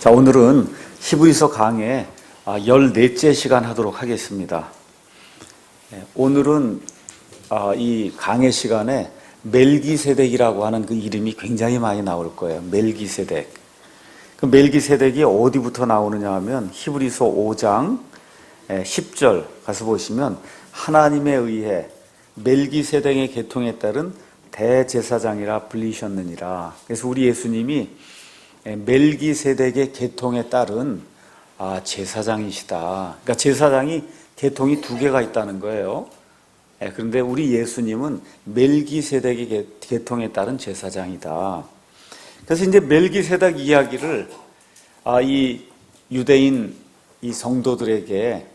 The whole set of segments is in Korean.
자, 오늘은 히브리서 강의 14째 시간 하도록 하겠습니다. 오늘은 이 강의 시간에 멜기세덱이라고 하는 그 이름이 굉장히 많이 나올 거예요. 멜기세덱. 그 멜기세덱이 어디부터 나오느냐 하면 히브리서 5장 10절 가서 보시면 하나님에 의해 멜기세덱의 계통에 따른 대제사장이라 불리셨느니라. 그래서 우리 예수님이 멜기세덱의 계통에 따른 제사장이시다. 그러니까 제사장이 계통이 두 개가 있다는 거예요. 그런데 우리 예수님은 멜기세덱의 계통에 따른 제사장이다. 그래서 이제 멜기세덱 이야기를 이 유대인 이 성도들에게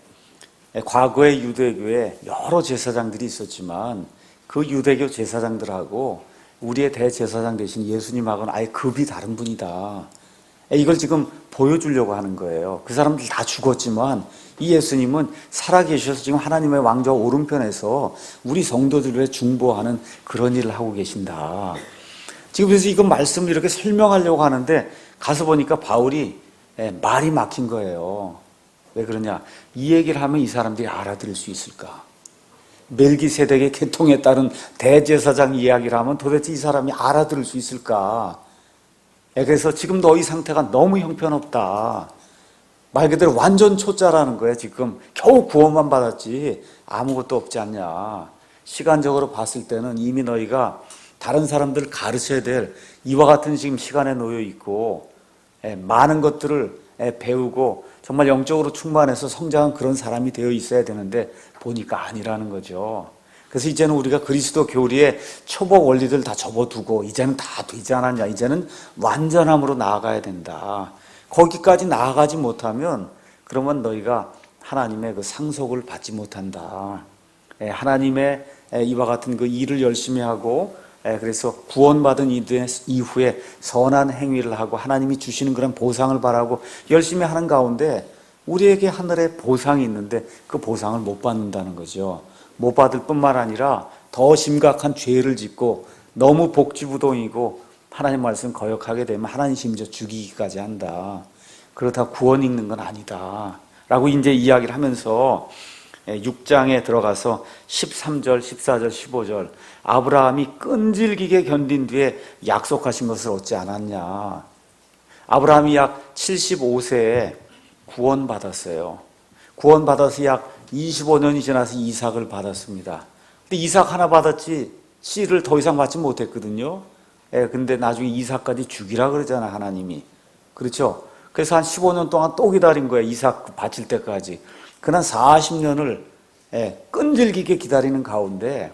과거의 유대교에 여러 제사장들이 있었지만 그 유대교 제사장들하고 우리의 대제사장 되신 예수님하고는 아예 급이 다른 분이다. 이걸 지금 보여주려고 하는 거예요. 그 사람들 다 죽었지만 이 예수님은 살아계셔서 지금 하나님의 왕좌 오른편에서 우리 성도들을 위해 중보하는 그런 일을 하고 계신다. 지금 그래서 이거 말씀을 이렇게 설명하려고 하는데 가서 보니까 바울이 말이 막힌 거예요. 왜 그러냐? 이 얘기를 하면 이 사람들이 알아들을 수 있을까? 멜기세덱의 계통에 따른 대제사장 이야기를 하면 도대체 이 사람이 알아들을 수 있을까? 그래서 지금 너희 상태가 너무 형편없다. 말 그대로 완전 초짜라는 거야. 지금 겨우 구원만 받았지 아무것도 없지 않냐. 시간적으로 봤을 때는 이미 너희가 다른 사람들을 가르쳐야 될 이와 같은 지금 시간에 놓여 있고 많은 것들을 배우고 정말 영적으로 충만해서 성장한 그런 사람이 되어 있어야 되는데 보니까 아니라는 거죠. 그래서 이제는 우리가 그리스도 교리의 초복 원리들 다 접어두고 이제는 다 되지 않았냐. 이제는 완전함으로 나아가야 된다. 거기까지 나아가지 못하면 그러면 너희가 하나님의 그 상속을 받지 못한다. 하나님의 이와 같은 그 일을 열심히 하고 그래서 구원받은 이후에 선한 행위를 하고 하나님이 주시는 그런 보상을 바라고 열심히 하는 가운데 우리에게 하늘에 보상이 있는데 그 보상을 못 받는다는 거죠. 못 받을 뿐만 아니라 더 심각한 죄를 짓고 너무 복지부동이고 하나님 말씀 거역하게 되면 하나님 심지어 죽이기까지 한다. 그렇다고 구원 읽는 건 아니다. 라고 이제 이야기를 하면서 6장에 들어가서 13절, 14절, 15절 아브라함이 끈질기게 견딘 뒤에 약속하신 것을 얻지 않았냐. 아브라함이 약 75세에 구원받았어요. 구원받아서 약 25년이 지나서 이삭을 받았습니다. 근데 이삭 하나 받았지 씨를 더 이상 받지 못했거든요. 근데 나중에 이삭까지 죽이라 그러잖아 하나님이. 그렇죠? 그래서 한 15년 동안 또 기다린 거예요. 이삭 바칠 때까지. 그난 40년을 끈질기게 기다리는 가운데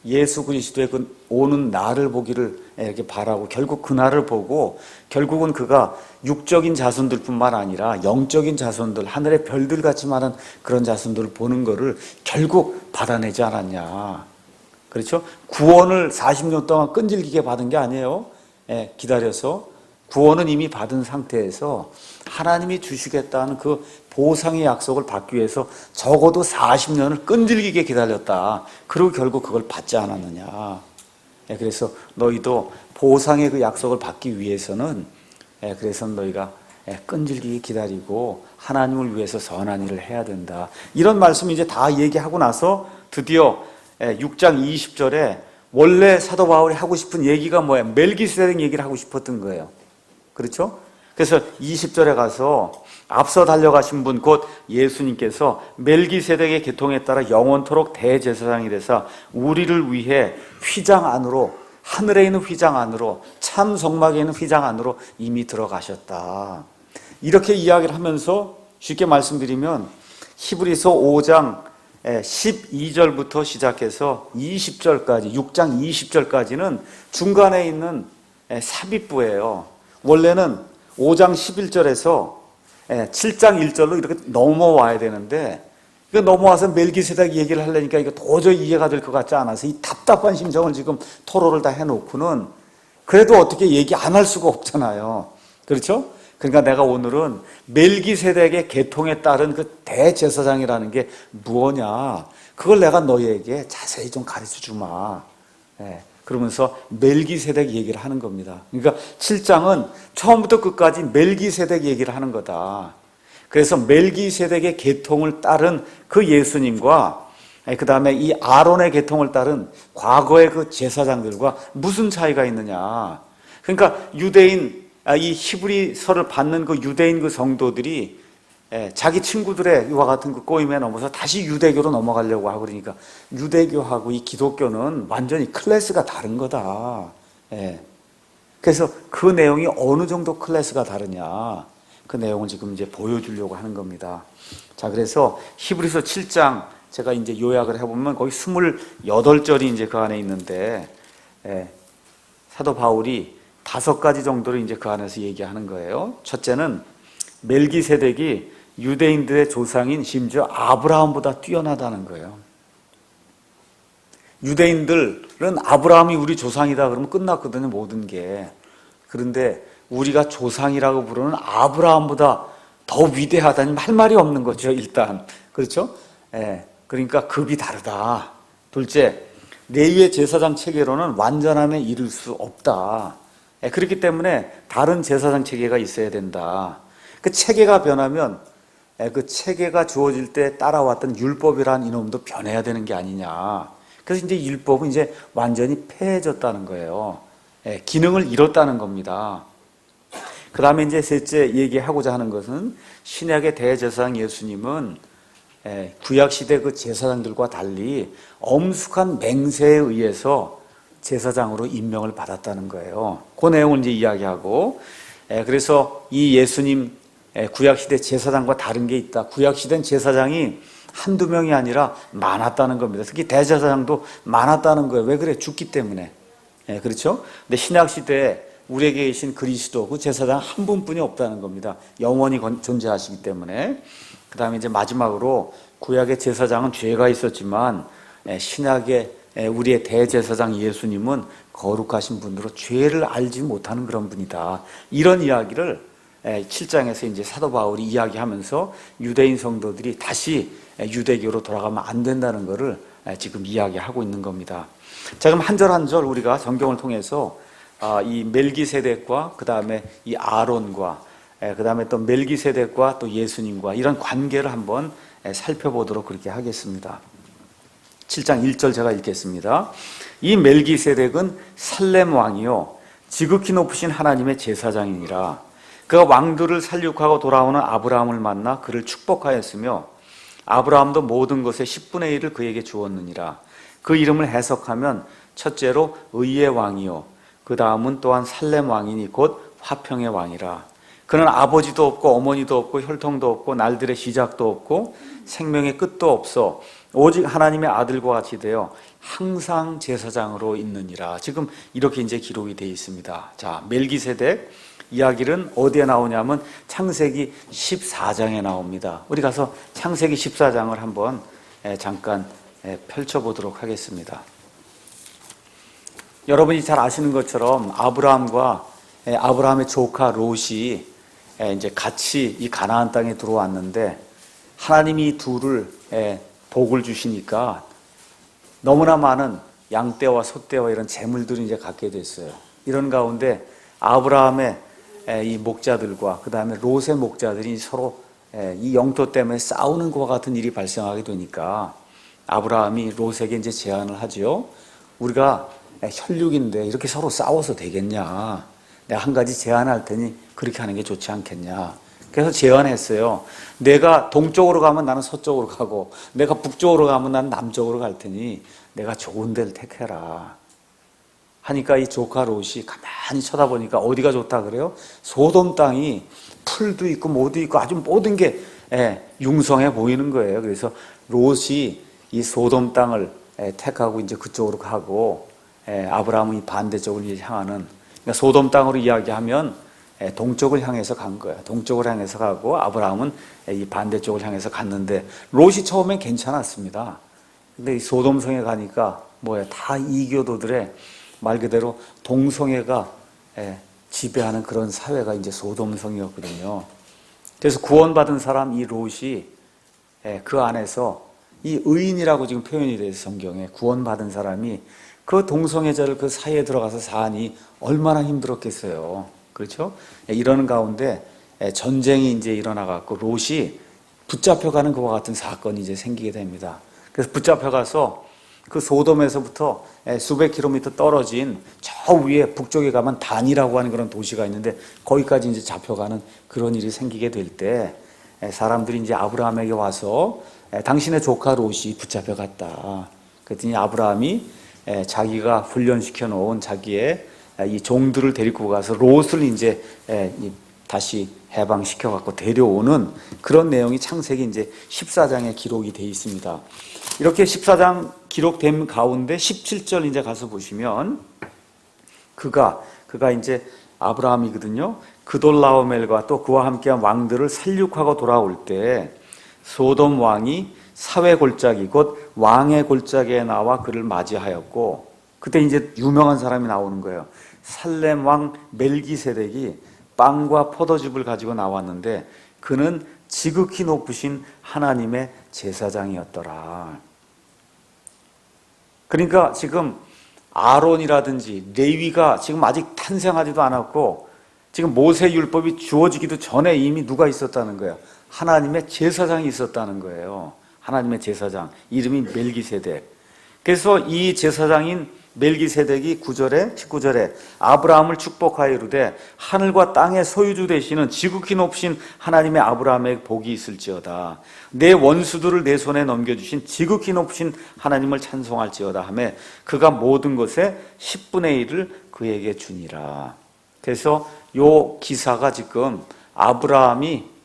예수 그리스도의 그 오는 날을 보기를 이렇게 바라고 결국 그 날을 보고 결국은 그가 육적인 자손들 뿐만 아니라 영적인 자손들, 하늘의 별들 같이 많은 그런 자손들을 보는 거를 결국 받아내지 않았냐. 그렇죠? 구원을 40년 동안 끈질기게 받은 게 아니에요. 기다려서 구원은 이미 받은 상태에서 하나님이 주시겠다는 그 보상의 약속을 받기 위해서 적어도 40년을 끈질기게 기다렸다. 그리고 결국 그걸 받지 않았느냐. 그래서 너희도 보상의 그 약속을 받기 위해서는 그래서 너희가 끈질기게 기다리고 하나님을 위해서 선한 일을 해야 된다. 이런 말씀 이제 다 얘기하고 나서 드디어 6장 20절에 원래 사도 바울이 하고 싶은 얘기가 뭐예요? 멜기세덱 얘기를 하고 싶었던 거예요. 그렇죠? 그래서 20절에 가서 앞서 달려가신 분 곧 예수님께서 멜기세덱의 계통에 따라 영원토록 대제사장이 되사 우리를 위해 휘장 안으로 하늘에 있는 휘장 안으로 참 성막에 있는 휘장 안으로 이미 들어가셨다. 이렇게 이야기를 하면서 쉽게 말씀드리면 히브리서 5장 12절부터 시작해서 20절까지 6장 20절까지는 중간에 있는 삽입부예요. 원래는 5장 11절에서 7장 1절로 이렇게 넘어와야 되는데 이거 넘어와서 멜기세덱 얘기를 하려니까 이거 도저히 이해가 될 것 같지 않아서 이 답답한 심정을 지금 토로를 다 해놓고는 그래도 어떻게 얘기 안 할 수가 없잖아요. 그렇죠? 그러니까 내가 오늘은 멜기세덱의 계통에 따른 그 대제사장이라는 게 무엇냐 그걸 내가 너희에게 자세히 좀 가르쳐 주마. 그러면서 멜기세덱 얘기를 하는 겁니다. 그러니까 7장은 처음부터 끝까지 멜기세덱 얘기를 하는 거다. 그래서 멜기세덱의 계통을 따른 그 예수님과 그 다음에 이 아론의 계통을 따른 과거의 그 제사장들과 무슨 차이가 있느냐. 그러니까 유대인, 이 히브리서를 받는 그 유대인 그 성도들이 자기 친구들의 이와 같은 그 꼬임에 넘어서 다시 유대교로 넘어가려고 하고 그러니까 유대교하고 이 기독교는 완전히 클래스가 다른 거다. 그래서 그 내용이 어느 정도 클래스가 다르냐. 그 내용을 지금 이제 보여주려고 하는 겁니다. 자, 그래서 히브리서 7장 제가 이제 요약을 해보면 거기 28절이 이제 그 안에 있는데, 사도 바울이 5가지 정도를 이제 그 안에서 얘기하는 거예요. 첫째는 멜기세덱이 유대인들의 조상인 심지어 아브라함보다 뛰어나다는 거예요. 유대인들은 아브라함이 우리 조상이다 그러면 끝났거든요, 모든 게. 그런데 우리가 조상이라고 부르는 아브라함보다 더 위대하다니 할 말이 없는 거죠, 일단. 그렇죠? 그러니까 급이 다르다. 둘째, 레위의 제사장 체계로는 완전함에 이를 수 없다. 그렇기 때문에 다른 제사장 체계가 있어야 된다. 그 체계가 변하면 그 체계가 주어질 때 따라왔던 율법이라는 이놈도 변해야 되는 게 아니냐. 그래서 이제 율법은 이제 완전히 폐해졌다는 거예요. 기능을 잃었다는 겁니다. 그 다음에 이제 셋째 얘기하고자 하는 것은 신약의 대제사장 예수님은 구약시대 그 제사장들과 달리 엄숙한 맹세에 의해서 제사장으로 임명을 받았다는 거예요. 그 내용을 이제 이야기하고, 그래서 이 예수님 구약시대 제사장과 다른 게 있다. 구약시대는 제사장이 한두 명이 아니라 많았다는 겁니다. 특히 대제사장도 많았다는 거예요. 왜 그래? 죽기 때문에. 그렇죠? 근데 신약시대에 우리에게 계신 그리스도, 그 제사장 한 분뿐이 없다는 겁니다. 영원히 존재하시기 때문에. 그 다음에 이제 마지막으로 구약의 제사장은 죄가 있었지만 신약의 우리의 대제사장 예수님은 거룩하신 분으로 죄를 알지 못하는 그런 분이다. 이런 이야기를 7장에서 이제 사도 바울이 이야기하면서 유대인 성도들이 다시 유대교로 돌아가면 안 된다는 것을 지금 이야기하고 있는 겁니다. 자, 그럼 한 절 한 절 우리가 성경을 통해서 이 멜기세덱과 그 다음에 이 아론과 그 다음에 또 멜기세덱과 또 예수님과 이런 관계를 한번 살펴보도록 그렇게 하겠습니다. 7장 1절 제가 읽겠습니다. 이 멜기세덱은 살렘 왕이요 지극히 높으신 하나님의 제사장이니라. 그가 왕들을 살육하고 돌아오는 아브라함을 만나 그를 축복하였으며 아브라함도 모든 것의 10분의 1을 그에게 주었느니라. 그 이름을 해석하면 첫째로 의의 왕이요 그 다음은 또한 살렘 왕이니 곧 화평의 왕이라. 그는 아버지도 없고 어머니도 없고 혈통도 없고 날들의 시작도 없고 생명의 끝도 없어 오직 하나님의 아들과 같이 되어 항상 제사장으로 있느니라. 지금 이렇게 이제 기록이 되어 있습니다. 자, 멜기세덱 이야기는 어디에 나오냐면 창세기 14장에 나옵니다. 우리 가서 창세기 14장을 한번 잠깐 펼쳐보도록 하겠습니다. 여러분이 잘 아시는 것처럼 아브라함과 아브라함의 조카 롯이 이제 같이 이 가나안 땅에 들어왔는데 하나님이 둘을 복을 주시니까 너무나 많은 양떼와 소떼와 이런 재물들을 이제 갖게 됐어요. 이런 가운데 아브라함의 이 목자들과 그 다음에 롯의 목자들이 서로 이 영토 때문에 싸우는 것과 같은 일이 발생하게 되니까 아브라함이 롯에게 이제 제안을 하죠. 우리가 혈육인데 이렇게 서로 싸워서 되겠냐? 내가 한 가지 제안할 테니 그렇게 하는 게 좋지 않겠냐? 그래서 제안했어요. 내가 동쪽으로 가면 나는 서쪽으로 가고 내가 북쪽으로 가면 나는 남쪽으로 갈 테니 내가 좋은 데를 택해라. 하니까 이 조카 롯이 가만히 쳐다보니까 어디가 좋다 그래요? 소돔 땅이 풀도 있고 뭐도 있고 아주 모든 게 융성해 보이는 거예요. 그래서 롯이 이 소돔 땅을 택하고 이제 그쪽으로 가고 아브라함은 이 반대쪽을 향하는, 그러니까 소돔 땅으로 이야기하면 동쪽을 향해서 간 거예요. 동쪽을 향해서 가고 아브라함은 이 반대쪽을 향해서 갔는데 롯이 처음엔 괜찮았습니다. 근데 이 소돔성에 가니까 다 이교도들의 말 그대로 동성애가 지배하는 그런 사회가 이제 소돔성이었거든요. 그래서 구원받은 사람 이 롯이 그 안에서 이 의인이라고 지금 표현이 돼서 성경에 구원받은 사람이 그 동성애자를 그 사이에 들어가서 사니 얼마나 힘들었겠어요. 그렇죠? 이러는 가운데 전쟁이 이제 일어나갖고 롯이 붙잡혀가는 그와 같은 사건이 이제 생기게 됩니다. 그래서 붙잡혀가서 그 소돔에서부터 수백 킬로미터 떨어진 저 위에 북쪽에 가면 단이라고 하는 그런 도시가 있는데 거기까지 이제 잡혀가는 그런 일이 생기게 될 때 사람들이 이제 아브라함에게 와서 당신의 조카 롯이 붙잡혀갔다. 그랬더니 아브라함이 자기가 훈련시켜 놓은 자기의 이 종들을 데리고 가서 롯을 이제 다시 해방시켜 갖고 데려오는 그런 내용이 창세기 이제 14장에 기록이 되어 있습니다. 이렇게 14장 기록된 가운데 17절 이제 가서 보시면 그가 이제 아브라함이거든요. 그돌라오멜과 또 그와 함께한 왕들을 살육하고 돌아올 때 소돔 왕이 사회 골짜기 곧 왕의 골짜기에 나와 그를 맞이하였고, 그때 이제 유명한 사람이 나오는 거예요. 살렘 왕 멜기세덱이 빵과 포도즙을 가지고 나왔는데 그는 지극히 높으신 하나님의 제사장이었더라. 그러니까 지금 아론이라든지 레위가 지금 아직 탄생하지도 않았고 지금 모세 율법이 주어지기도 전에 이미 누가 있었다는 거예요? 하나님의 제사장이 있었다는 거예요. 하나님의 제사장, 이름이 멜기세덱. 그래서 이 제사장인 멜기세덱이 9절에 19절에 아브라함을 축복하여 이르되 하늘과 땅의 소유주 되시는 지극히 높으신 하나님의 아브라함의 복이 있을지어다. 내 원수들을 내 손에 넘겨주신 지극히 높으신 하나님을 찬송할지어다 하며 그가 모든 것에 10분의 1을 그에게 주니라. 그래서 요 기사가 지금 아브라함이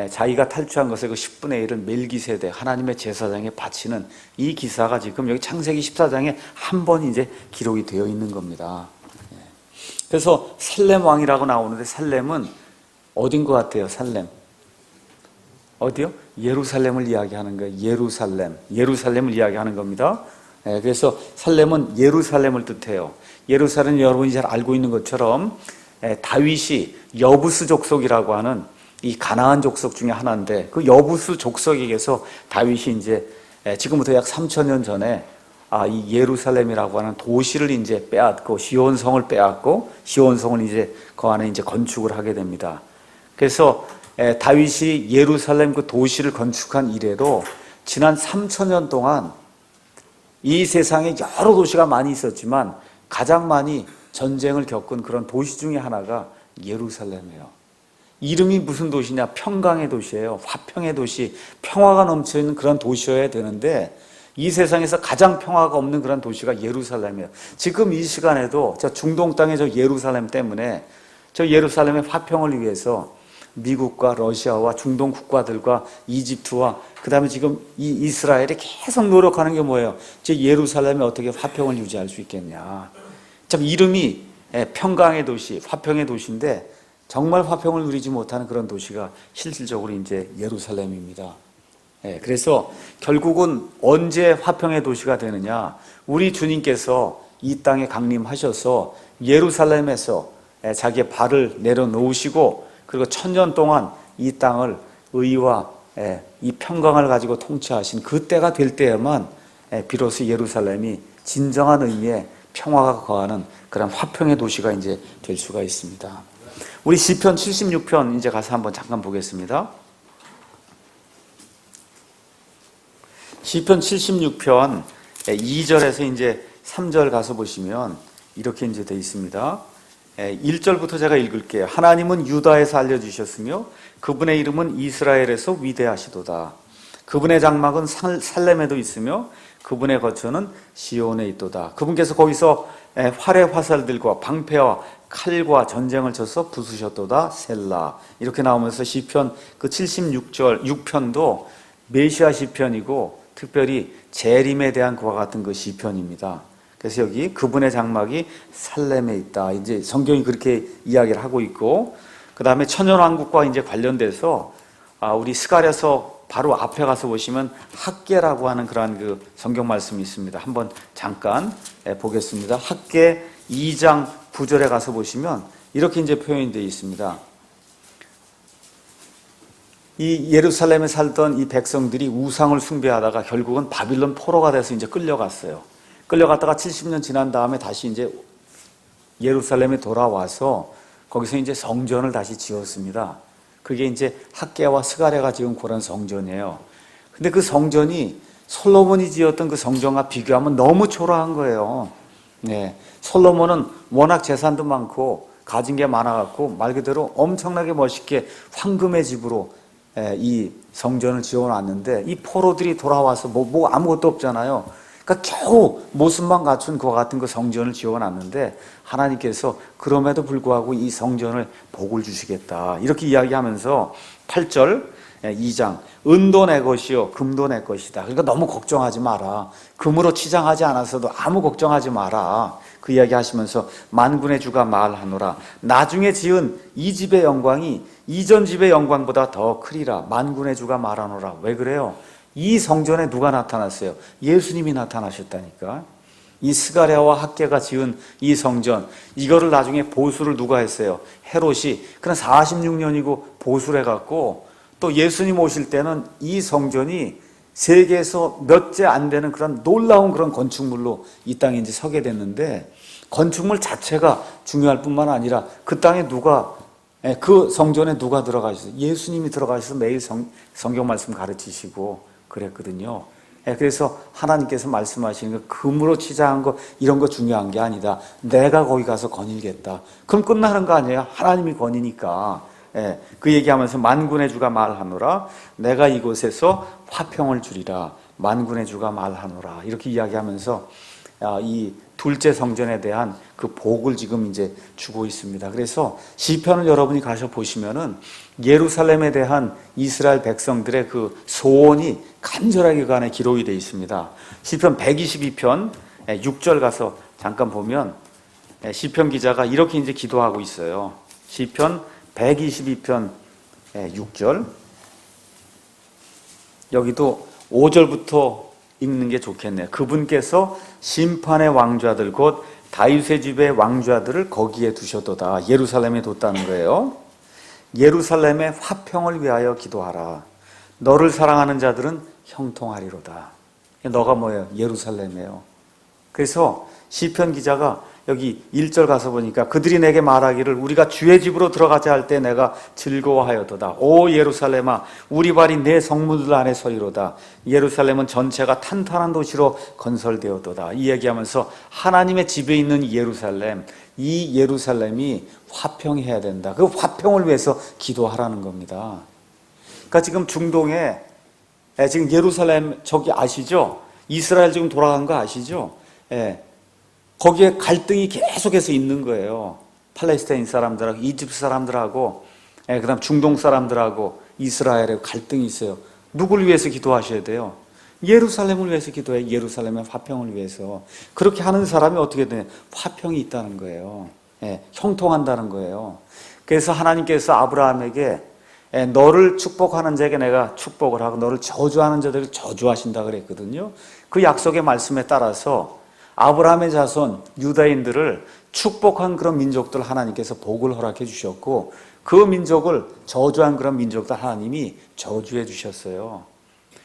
자기가 탈취한 것의 그 10분의 1을 멜기세덱 하나님의 제사장에 바치는 이 기사가 지금 여기 창세기 14장에 한 번 이제 기록이 되어 있는 겁니다. 그래서 살렘 왕이라고 나오는데 살렘은 어딘 것 같아요? 살렘 어디요? 예루살렘을 이야기하는 거예요. 예루살렘을 이야기하는 겁니다. 그래서 살렘은 예루살렘을 뜻해요. 예루살렘은 여러분이 잘 알고 있는 것처럼 다윗이 여부스 족속이라고 하는 이 가나안 족속 중에 하나인데 그 여부스 족속에게서 다윗이 이제 지금부터 약 3,000년 전에 이 예루살렘이라고 하는 도시를 이제 빼앗고 시온성을 빼앗고 시온성을 이제 그 안에 이제 건축을 하게 됩니다. 그래서 다윗이 예루살렘 그 도시를 건축한 이래로 지난 3,000년 동안 이 세상에 여러 도시가 많이 있었지만 가장 많이 전쟁을 겪은 그런 도시 중에 하나가 예루살렘이에요. 이름이 무슨 도시냐? 평강의 도시예요. 화평의 도시, 평화가 넘쳐있는 그런 도시여야 되는데 이 세상에서 가장 평화가 없는 그런 도시가 예루살렘이에요. 지금 이 시간에도 저 중동 땅의 저 예루살렘 때문에 저 예루살렘의 화평을 위해서 미국과 러시아와 중동 국가들과 이집트와 그 다음에 지금 이 이스라엘이 계속 노력하는 게 뭐예요? 저 예루살렘에 어떻게 화평을 유지할 수 있겠냐. 참 이름이 평강의 도시, 화평의 도시인데 정말 화평을 누리지 못하는 그런 도시가 실질적으로 이제 예루살렘입니다. 그래서 결국은 언제 화평의 도시가 되느냐? 우리 주님께서 이 땅에 강림하셔서 예루살렘에서 자기의 발을 내려놓으시고 그리고 1,000년 동안 이 땅을 의와 이 평강을 가지고 통치하신 그때가 될 때에만 비로소 예루살렘이 진정한 의미의 평화가 거하는 그런 화평의 도시가 이제 될 수가 있습니다. 우리 시편 76편 이제 가서 한번 잠깐 보겠습니다. 시편 76편 2절에서 이제 3절 가서 보시면 이렇게 이제 되어 있습니다. 1절부터 제가 읽을게요. 하나님은 유다에서 알려주셨으며 그분의 이름은 이스라엘에서 위대하시도다. 그분의 장막은 살렘에도 있으며 그분의 거처는 시온에 있도다. 그분께서 거기서 활의 화살들과 방패와 칼과 전쟁을 쳐서 부수셨도다. 셀라. 이렇게 나오면서 시편 그 76절 6편도 메시아 시편이고 특별히 재림에 대한 그와 같은 그 시편입니다. 그래서 여기 그분의 장막이 살렘에 있다. 이제 성경이 그렇게 이야기를 하고 있고, 그 다음에 천연왕국과 이제 관련돼서 우리 스가랴서 바로 앞에 가서 보시면 학개라고 하는 그러한 그 성경 말씀이 있습니다. 한번 잠깐 보겠습니다. 학개 2장 9절에 가서 보시면 이렇게 이제 표현이 되어 있습니다. 이 예루살렘에 살던 이 백성들이 우상을 숭배하다가 결국은 바빌론 포로가 돼서 이제 끌려갔어요. 끌려갔다가 70년 지난 다음에 다시 이제 예루살렘에 돌아와서 거기서 이제 성전을 다시 지었습니다. 그게 이제 학개와 스가랴가 지은 그런 성전이에요. 근데 그 성전이 솔로몬이 지었던 그 성전과 비교하면 너무 초라한 거예요. 네. 솔로몬은 워낙 재산도 많고 가진 게 많아갖고 말 그대로 엄청나게 멋있게 황금의 집으로 이 성전을 지어놨는데 이 포로들이 돌아와서 뭐 아무것도 없잖아요. 그러니까 겨우 모습만 갖춘 그와 같은 그 성전을 지어놨는데 하나님께서 그럼에도 불구하고 이 성전을 복을 주시겠다 이렇게 이야기하면서 8절 2장 은도 내 것이요 금도 내 것이다. 그러니까 너무 걱정하지 마라. 금으로 치장하지 않았어도 아무 걱정하지 마라. 그 이야기 하시면서 만군의 주가 말하노라. 나중에 지은 이 집의 영광이 이전 집의 영광보다 더 크리라. 만군의 주가 말하노라. 왜 그래요? 이 성전에 누가 나타났어요? 예수님이 나타나셨다니까. 이 스가랴와 학개가 지은 이 성전, 이거를 나중에 보수를 누가 했어요? 헤롯이. 그냥 46년이고 보수를 해갖고 또 예수님 오실 때는 이 성전이 세계에서 몇째 안 되는 그런 놀라운 그런 건축물로 이 땅에 이제 서게 됐는데 건축물 자체가 중요할 뿐만 아니라 그 땅에 누가 그 성전에 누가 들어가셨어요? 예수님이 들어가셔서 매일 성경 말씀 가르치시고 그랬거든요. 그래서 하나님께서 말씀하시는 거 금으로 치장한 거 이런 거 중요한 게 아니다. 내가 거기 가서 거닐겠다. 그럼 끝나는 거 아니에요? 하나님이 거니니까. 그 얘기하면서 만군의 주가 말하노라. 내가 이곳에서 화평을 주리라. 만군의 주가 말하노라. 이렇게 이야기하면서 이 둘째 성전에 대한 그 복을 지금 이제 주고 있습니다. 그래서 시편을 여러분이 가서 보시면은 예루살렘에 대한 이스라엘 백성들의 그 소원이 간절하게 그 안에 기록이 되어 있습니다. 시편 122편 6절 가서 잠깐 보면 시편 기자가 이렇게 이제 기도하고 있어요. 시편 122편 6절. 여기도 5절부터 읽는 게 좋겠네요. 그분께서 심판의 왕좌들 곧 다윗의 집의 왕좌들을 거기에 두셔도다. 예루살렘에 뒀다는 거예요. 예루살렘의 화평을 위하여 기도하라. 너를 사랑하는 자들은 형통하리로다. 너가 뭐예요? 예루살렘이에요. 그래서 시편 기자가 여기 1절 가서 보니까 그들이 내게 말하기를 우리가 주의 집으로 들어가자 할 때 내가 즐거워하여도다. 오 예루살렘아 우리 발이 내 성문들 안에 서리로다. 예루살렘은 전체가 탄탄한 도시로 건설되었도다. 이 얘기하면서 하나님의 집에 있는 예루살렘, 이 예루살렘이 화평해야 된다. 그 화평을 위해서 기도하라는 겁니다. 그러니까 지금 중동에 지금 예루살렘 저기 아시죠? 이스라엘 지금 돌아간 거 아시죠? 거기에 갈등이 계속해서 있는 거예요. 팔레스타인 사람들하고 이집트 사람들하고 그다음 중동 사람들하고 이스라엘에 갈등이 있어요. 누구를 위해서 기도하셔야 돼요? 예루살렘을 위해서 기도해요. 예루살렘의 화평을 위해서. 그렇게 하는 사람이 어떻게 되냐? 화평이 있다는 거예요. 형통한다는 거예요. 그래서 하나님께서 아브라함에게 너를 축복하는 자에게 내가 축복을 하고 너를 저주하는 자들을 저주하신다 그랬거든요. 그 약속의 말씀에 따라서 아브라함의 자손 유다인들을 축복한 그런 민족들 하나님께서 복을 허락해 주셨고 그 민족을 저주한 그런 민족들 하나님이 저주해 주셨어요.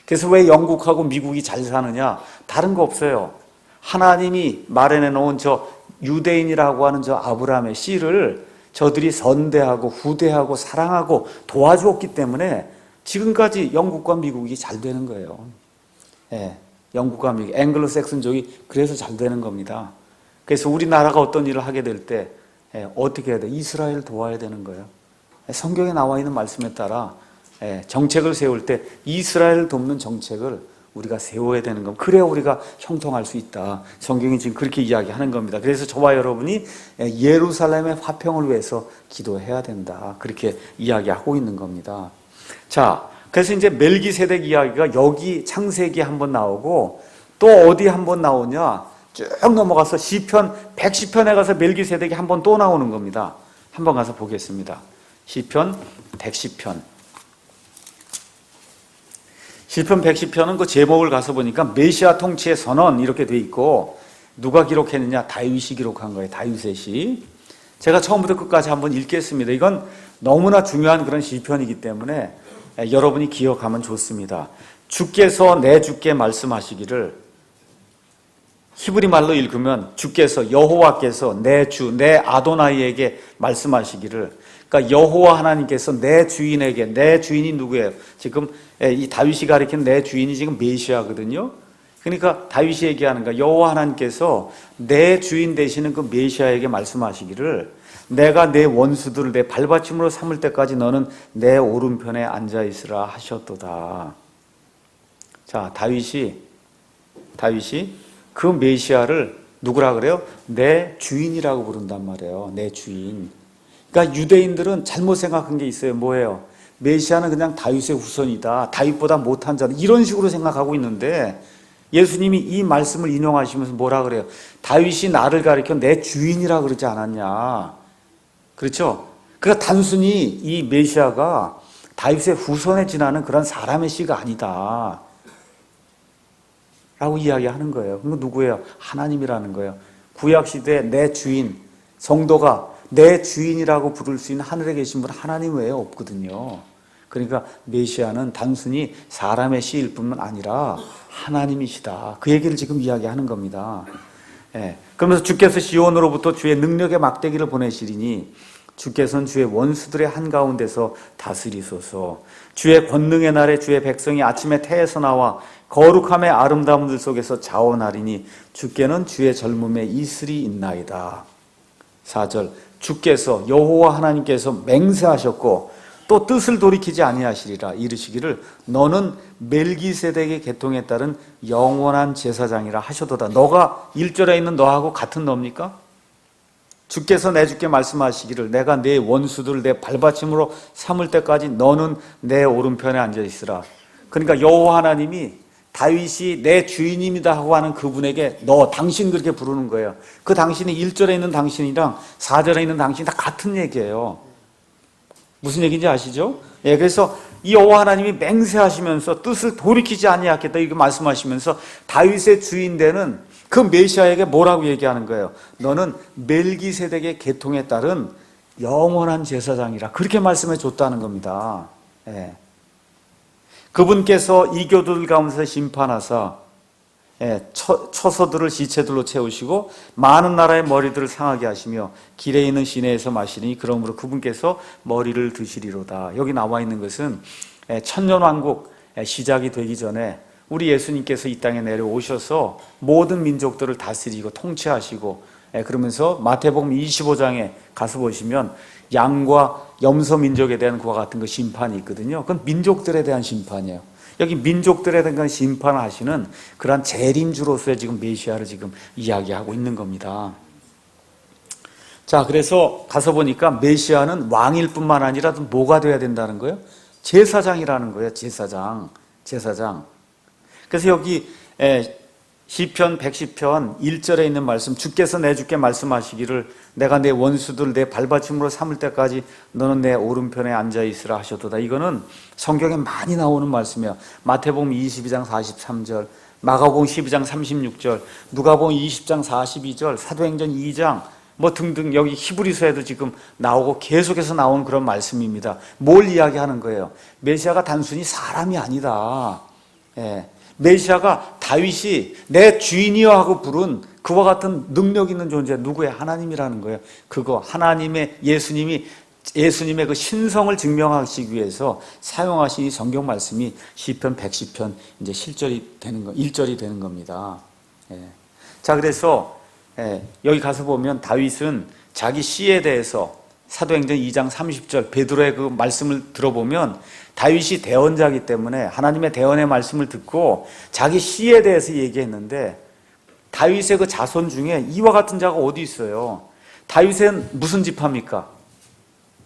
그래서 왜 영국하고 미국이 잘 사느냐? 다른 거 없어요. 하나님이 마련해 놓은 저 유대인이라고 하는 저 아브라함의 씨를 저들이 선대하고 후대하고 사랑하고 도와주었기 때문에 지금까지 영국과 미국이 잘 되는 거예요. 영국과 미국, 앵글로색슨족이 그래서 잘 되는 겁니다. 그래서 우리나라가 어떤 일을 하게 될 때 어떻게 해야 돼? 이스라엘 도와야 되는 거예요. 성경에 나와 있는 말씀에 따라 정책을 세울 때 이스라엘 돕는 정책을 우리가 세워야 되는 겁니다. 그래야 우리가 형통할 수 있다. 성경이 지금 그렇게 이야기하는 겁니다. 그래서 저와 여러분이 예루살렘의 화평을 위해서 기도해야 된다. 그렇게 이야기하고 있는 겁니다. 자, 그래서 이제 멜기세덱 이야기가 여기 창세기에 한번 나오고 또 어디 한번 나오냐? 쭉 넘어가서 시편 110편에 가서 멜기세덱이 한번 또 나오는 겁니다. 한번 가서 보겠습니다. 시편 110편. 시편 110편은 그 제목을 가서 보니까 메시아 통치의 선언 이렇게 돼 있고 누가 기록했느냐? 다윗이 기록한 거예요. 다윗의 시. 제가 처음부터 끝까지 한번 읽겠습니다. 이건 너무나 중요한 그런 시편이기 때문에 여러분이 기억하면 좋습니다. 주께서 내 주께 말씀하시기를 히브리 말로 읽으면 주께서 여호와께서 내 주, 내 아도나이에게 말씀하시기를, 그러니까 여호와 하나님께서 내 주인에게, 내 주인이 누구예요? 지금 이 다윗이 가리킨 내 주인이 지금 메시아거든요. 그러니까 다윗이 얘기하는 거야. 여호와 하나님께서 내 주인 되시는 그 메시아에게 말씀하시기를, 내가 내 원수들을 내 발받침으로 삼을 때까지 너는 내 오른편에 앉아 있으라 하셨도다. 자, 다윗이 그 메시아를 누구라 그래요? 내 주인이라고 부른단 말이에요. 내 주인. 그러니까 유대인들은 잘못 생각한 게 있어요. 뭐예요? 메시아는 그냥 다윗의 후손이다, 다윗보다 못한 자다, 이런 식으로 생각하고 있는데, 예수님이 이 말씀을 인용하시면서 뭐라 그래요? 다윗이 나를 가리켜 내 주인이라 그러지 않았냐? 그렇죠? 그러니까 단순히 이 메시아가 다윗의 후손에 지나는 그런 사람의 씨가 아니다 라고 이야기하는 거예요. 그건 누구예요? 하나님이라는 거예요. 구약시대에 내 주인, 성도가 내 주인이라고 부를 수 있는 하늘에 계신 분 하나님 외에 없거든요. 그러니까 메시아는 단순히 사람의 씨일 뿐만 아니라 하나님이시다, 그 얘기를 지금 이야기하는 겁니다. 그러면서 주께서 시온으로부터 주의 능력의 막대기를 보내시리니 주께서는 주의 원수들의 한가운데서 다스리소서. 주의 권능의 날에 주의 백성이 아침에 태에서 나와 거룩함의 아름다움들 속에서 자원하리니 주께는 주의 젊음에 이슬이 있나이다. 4절, 주께서 여호와 하나님께서 맹세하셨고 또 뜻을 돌이키지 아니하시리라. 이르시기를 너는 멜기세덱의 계통에 따른 영원한 제사장이라 하셔도다. 너가 1절에 있는 너하고 같은 너입니까? 주께서 내 주께 말씀하시기를 내가 내 원수들을 내 발받침으로 삼을 때까지 너는 내 오른편에 앉아 있으라. 그러니까 여호와 하나님이 다윗이 내 주인입니다 하고 하는 그분에게 너, 당신 그렇게 부르는 거예요. 그 당신이 1절에 있는 당신이랑 4절에 있는 당신이 다 같은 얘기예요. 무슨 얘기인지 아시죠? 그래서 이 여호와 하나님이 맹세하시면서 뜻을 돌이키지 아니하겠다 이렇게 말씀하시면서 다윗의 주인 되는 그 메시아에게 뭐라고 얘기하는 거예요? 너는 멜기세덱의 계통에 따른 영원한 제사장이라, 그렇게 말씀해 줬다는 겁니다. 그분께서 이교도들 가운데서 심판하사 처소들을 시체들로 채우시고 많은 나라의 머리들을 상하게 하시며 길에 있는 시내에서 마시니 그러므로 그분께서 머리를 드시리로다. 여기 나와 있는 것은 천년왕국 시작이 되기 전에 우리 예수님께서 이 땅에 내려오셔서 모든 민족들을 다스리고 통치하시고, 그러면서 마태복음 25장에 가서 보시면 양과 염소 민족에 대한 그와 같은 그 심판이 있거든요. 그건 민족들에 대한 심판이에요. 여기 민족들에 대한 심판을 하시는 그러한 재림주로서의 지금 메시아를 지금 이야기하고 있는 겁니다. 자, 그래서 가서 보니까 메시아는 왕일 뿐만 아니라 뭐가 돼야 된다는 거예요? 제사장이라는 거예요. 제사장. 그래서 여기 시편 110편 1절에 있는 말씀, 주께서 내 주께 말씀하시기를 내가 내 원수들 내 발받침으로 삼을 때까지 너는 내 오른편에 앉아 있으라 하셨도다. 이거는 성경에 많이 나오는 말씀이에요. 마태복음 22장 43절, 마가복음 12장 36절, 누가복음 20장 42절, 사도행전 2장 뭐 등등, 여기 히브리서에도 지금 나오고 계속해서 나오는 그런 말씀입니다. 뭘 이야기하는 거예요? 메시아가 단순히 사람이 아니다. 메시아가 다윗이 내 주인이여 하고 부른 그와 같은 능력 있는 존재, 누구의? 하나님이라는 거예요. 그거 하나님의 예수님의 그 신성을 증명하시기 위해서 사용하신 이 성경 말씀이 시편 110편 이제 실절이 되는 거, 1절이 되는 겁니다. 자, 그래서 여기 가서 보면 다윗은 자기 시에 대해서 사도행전 2장 30절 베드로의 그 말씀을 들어보면 다윗이 대언자이기 때문에 하나님의 대언의 말씀을 듣고 자기 시에 대해서 얘기했는데, 다윗의 그 자손 중에 이와 같은 자가 어디 있어요? 다윗은 무슨 지파입니까?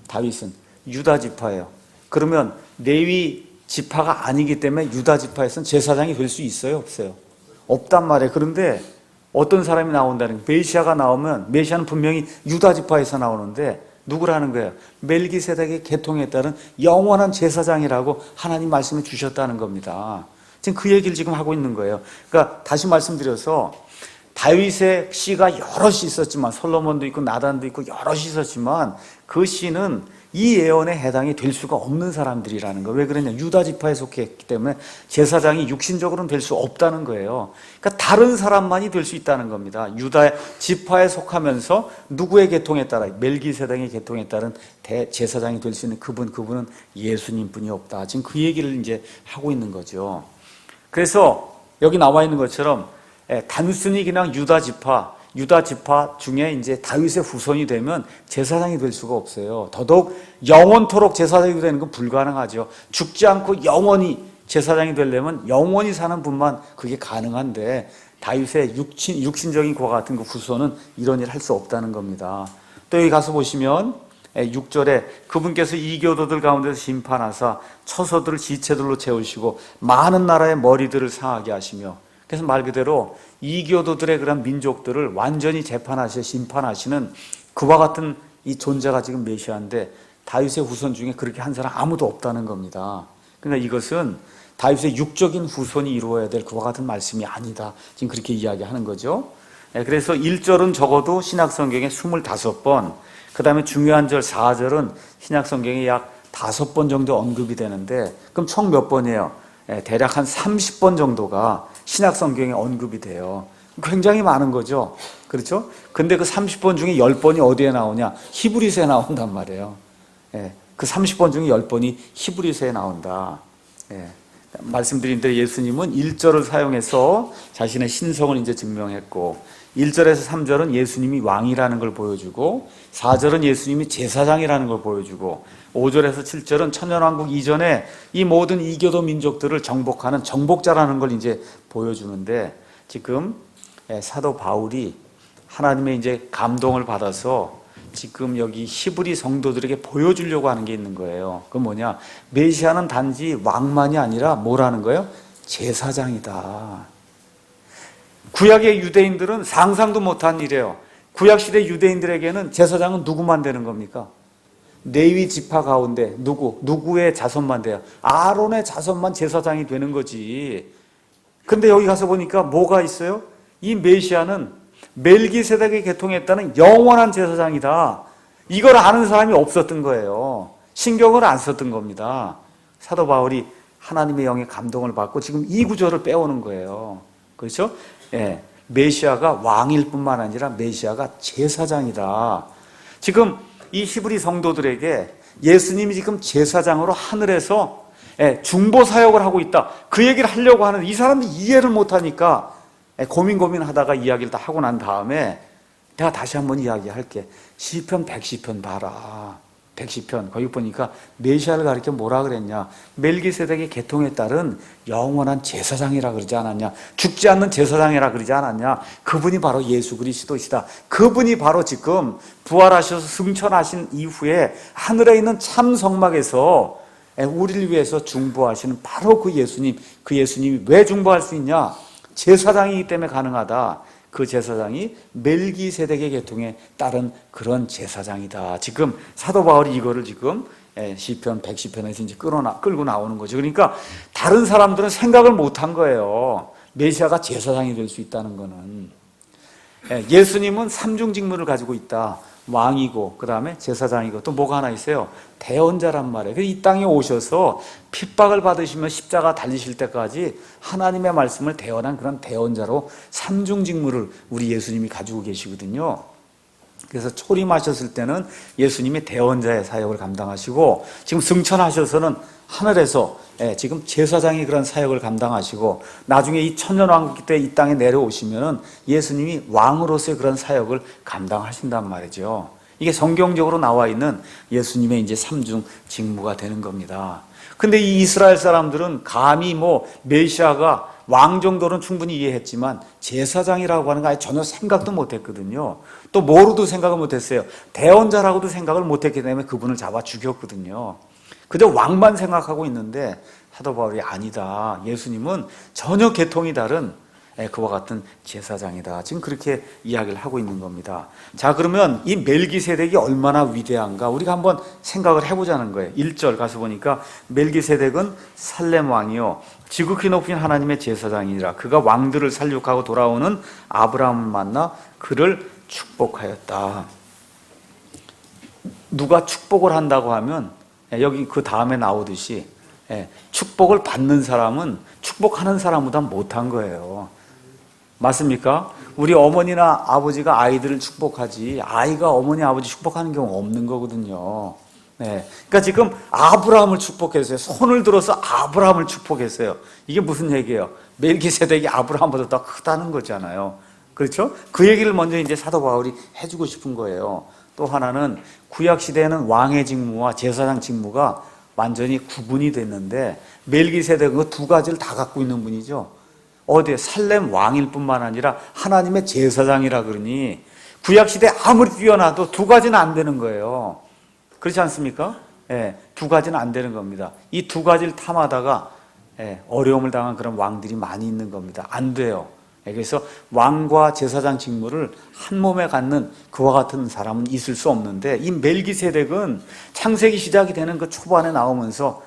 다윗은 유다 지파예요. 그러면 레위 지파가 아니기 때문에 유다 지파에서는 제사장이 될 수 있어요? 없어요? 없단 말이에요. 그런데 어떤 사람이 나온다는 거예요. 메시아가 나오면, 메시아는 분명히 유다 지파에서 나오는데 누구라는 거예요? 멜기세덱의 계통에 따른 영원한 제사장이라고 하나님 말씀을 주셨다는 겁니다. 지금 그 얘기를 지금 하고 있는 거예요. 그러니까 다시 말씀드려서 다윗의 씨가 여럿이 있었지만, 솔로몬도 있고 나단도 있고 여럿이 있었지만 그 씨는 이 예언에 해당이 될 수가 없는 사람들이라는 거예요. 왜 그러냐? 유다 지파에 속했기 때문에 제사장이 육신적으로는 될 수 없다는 거예요. 그러니까 다른 사람만이 될 수 있다는 겁니다. 유다 지파에 속하면서 누구의 계통에 따라, 멜기세덱의 계통에 따른 제사장이 될 수 있는 그분은 예수님뿐이 없다. 지금 그 얘기를 이제 하고 있는 거죠. 그래서 여기 나와 있는 것처럼 단순히 그냥 유다 지파 중에 이제 다윗의 후손이 되면 제사장이 될 수가 없어요. 더더욱 영원토록 제사장이 되는 건 불가능하죠. 죽지 않고 영원히 제사장이 되려면 영원히 사는 분만 그게 가능한데, 다윗의 육신적인 그와 같은 그 후손은 이런 일을 할 수 없다는 겁니다. 또 여기 가서 보시면 6절에 그분께서 이교도들 가운데서 심판하사 처소들을 지체들로 채우시고 많은 나라의 머리들을 상하게 하시며, 그래서 말 그대로 이교도들의 그런 민족들을 완전히 심판하시는 그와 같은 이 존재가 지금 메시아인데, 다윗의 후손 중에 그렇게 한 사람 아무도 없다는 겁니다. 그러니까 이것은 다윗의 육적인 후손이 이루어야 될 그와 같은 말씀이 아니다. 지금 그렇게 이야기하는 거죠. 그래서 1절은 적어도 신약성경에 25번, 그 다음에 중요한 절 4절은 신약성경에 약 5번 정도 언급이 되는데, 그럼 총 몇 번이에요? 대략 한 30번 정도가 신약성경에 언급이 돼요. 굉장히 많은 거죠. 그렇죠? 근데 그 30번 중에 10번이 어디에 나오냐? 히브리서에 나온단 말이에요. 그 30번 중에 10번이 히브리서에 나온다. 말씀드린 대로 예수님은 1절을 사용해서 자신의 신성을 이제 증명했고, 1절에서 3절은 예수님이 왕이라는 걸 보여주고, 4절은 예수님이 제사장이라는 걸 보여주고, 5절에서 7절은 천년왕국 이전에 이 모든 이교도 민족들을 정복하는 정복자라는 걸 이제 보여주는데, 지금 사도 바울이 하나님의 이제 감동을 받아서 지금 여기 히브리 성도들에게 보여주려고 하는 게 있는 거예요. 그건 뭐냐? 메시아는 단지 왕만이 아니라 뭐라는 거예요? 제사장이다. 구약의 유대인들은 상상도 못한 일이에요. 구약시대 유대인들에게는 제사장은 누구만 되는 겁니까? 레위 지파 가운데 누구의 자손만 돼요? 아론의 자손만 제사장이 되는 거지. 근데 여기 가서 보니까 뭐가 있어요? 이 메시아는 멜기세덱의 계통에 따른 영원한 제사장이다. 이걸 아는 사람이 없었던 거예요. 신경을 안 썼던 겁니다. 사도 바울이 하나님의 영의 감동을 받고 지금 이 구절을 빼오는 거예요. 그렇죠? 메시아가 왕일 뿐만 아니라 메시아가 제사장이다. 지금 이 히브리 성도들에게 예수님이 지금 제사장으로 하늘에서 중보 사역을 하고 있다. 그 얘기를 하려고 하는 이 사람들이 이해를 못하니까 고민하다가 이야기를 다 하고 난 다음에 내가 다시 한번 이야기할게. 시편 110편 봐라. 110편 거기 보니까 메시아를 가리켜 뭐라 그랬냐? 멜기세덱의 계통에 따른 영원한 제사장이라 그러지 않았냐? 죽지 않는 제사장이라 그러지 않았냐? 그분이 바로 예수 그리스도시다. 그분이 바로 지금 부활하셔서 승천하신 이후에 하늘에 있는 참 성막에서 우리를 위해서 중보하시는 바로 그 예수님. 그 예수님이 왜 중보할 수 있냐? 제사장이기 때문에 가능하다. 그 제사장이 멜기세덱의 계통에 따른 그런 제사장이다. 지금 사도 바울이 이거를 지금 시편 110편에서 이제 끌고 나오는 거죠. 그러니까 다른 사람들은 생각을 못한 거예요. 메시아가 제사장이 될 수 있다는 거는. 예수님은 삼중 직무를 가지고 있다. 왕이고 그 다음에 제사장이고 또 뭐가 하나 있어요? 대언자란 말이에요. 이 땅에 오셔서 핍박을 받으시며 십자가 달리실 때까지 하나님의 말씀을 대언한 그런 대언자로 삼중 직무를 우리 예수님이 가지고 계시거든요. 그래서 초림하셨을 때는 예수님이 대언자의 사역을 감당하시고, 지금 승천하셔서는 하늘에서 지금 제사장이 그런 사역을 감당하시고, 나중에 이 천년왕국 때 이 땅에 내려오시면은 예수님이 왕으로서의 그런 사역을 감당하신단 말이죠. 이게 성경적으로 나와 있는 예수님의 이제 삼중 직무가 되는 겁니다. 근데 이 이스라엘 사람들은 감히 메시아가 왕 정도는 충분히 이해했지만 제사장이라고 하는 거 전혀 생각도 못했거든요. 또 뭐로도 생각을 못했어요. 대언자라고도 생각을 못했기 때문에 그분을 잡아 죽였거든요. 그저 왕만 생각하고 있는데 사도 바울이 아니다. 예수님은 전혀 계통이 다른 그와 같은 제사장이다. 지금 그렇게 이야기를 하고 있는 겁니다. 자, 그러면 이 멜기세덱이 얼마나 위대한가 우리가 한번 생각을 해보자는 거예요. 1절 가서 보니까 멜기세덱은 살렘 왕이요 지극히 높은 하나님의 제사장이니라. 그가 왕들을 살육하고 돌아오는 아브라함을 만나 그를 축복하였다. 누가 축복을 한다고 하면 여기 그 다음에 나오듯이 축복을 받는 사람은 축복하는 사람보다 못한 거예요. 맞습니까? 우리 어머니나 아버지가 아이들을 축복하지 아이가 어머니 아버지 축복하는 경우 없는 거거든요. 그러니까 지금 아브라함을 축복했어요. 손을 들어서 아브라함을 축복했어요. 이게 무슨 얘기예요? 멜기세덱이 아브라함보다 더 크다는 거잖아요. 그렇죠? 그 얘기를 먼저 이제 사도 바울이 해주고 싶은 거예요. 또 하나는 구약 시대에는 왕의 직무와 제사장 직무가 완전히 구분이 됐는데 멜기세덱은 그 두 가지를 다 갖고 있는 분이죠. 어디에 살렘 왕일 뿐만 아니라 하나님의 제사장이라 그러니 구약 시대 아무리 뛰어나도 두 가지는 안 되는 거예요. 그렇지 않습니까? 두 가지는 안 되는 겁니다. 이 두 가지를 탐하다가 어려움을 당한 그런 왕들이 많이 있는 겁니다. 안 돼요. 그래서 왕과 제사장 직무를 한 몸에 갖는 그와 같은 사람은 있을 수 없는데 이 멜기세덱은 창세기 시작이 되는 그 초반에 나오면서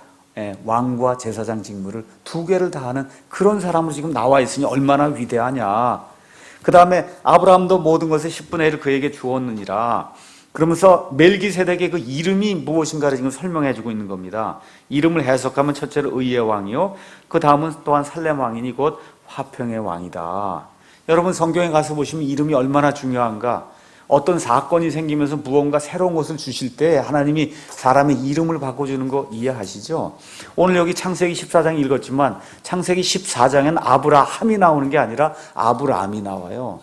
왕과 제사장 직무를 두 개를 다 하는 그런 사람으로 지금 나와 있으니 얼마나 위대하냐. 그 다음에 아브라함도 모든 것의 10분의 1을 그에게 주었느니라. 그러면서 멜기세덱의 그 이름이 무엇인가를 지금 설명해 주고 있는 겁니다. 이름을 해석하면 첫째로 의의 왕이요, 그 다음은 또한 살렘 왕이니 곧 화평의 왕이다. 여러분 성경에 가서 보시면 이름이 얼마나 중요한가. 어떤 사건이 생기면서 무언가 새로운 것을 주실 때 하나님이 사람의 이름을 바꿔주는 거 이해하시죠? 오늘 여기 창세기 14장 읽었지만 창세기 14장에는 아브라함이 나오는 게 아니라 아브람이 나와요.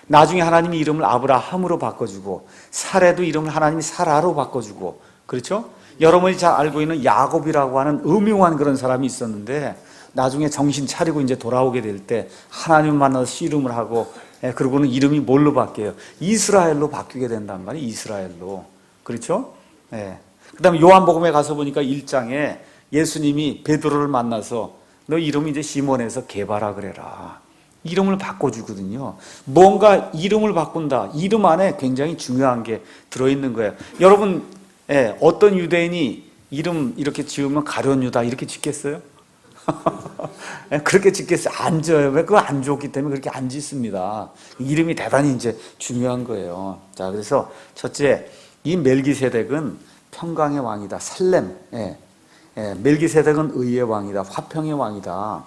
나중에 하나님이 이름을 아브라함으로 바꿔주고 사레도 이름을 하나님이 사라로 바꿔주고, 그렇죠? 여러분이 잘 알고 있는 야곱이라고 하는 음흉한 그런 사람이 있었는데 나중에 정신 차리고 이제 돌아오게 될 때 하나님 만나서 씨름을 하고 그러고는 이름이 뭘로 바뀌어요? 이스라엘로 바뀌게 된단 말이에요. 이스라엘로. 그렇죠? 그 다음에 요한복음에 가서 보니까 1장에 예수님이 베드로를 만나서 너 이름이 이제 시몬에서 게바라 그래라. 이름을 바꿔주거든요. 뭔가 이름을 바꾼다. 이름 안에 굉장히 중요한 게 들어있는 거예요. 여러분, 어떤 유대인이 이름 이렇게 지으면 가룟유다 이렇게 짓겠어요? 그렇게 짓겠어요? 안 져요. 왜? 그거 안 좋기 때문에 그렇게 안 짓습니다. 이름이 대단히 이제 중요한 거예요. 자, 그래서 첫째, 이 멜기세덱은 평강의 왕이다. 살렘. 멜기세덱은 의의 왕이다. 화평의 왕이다.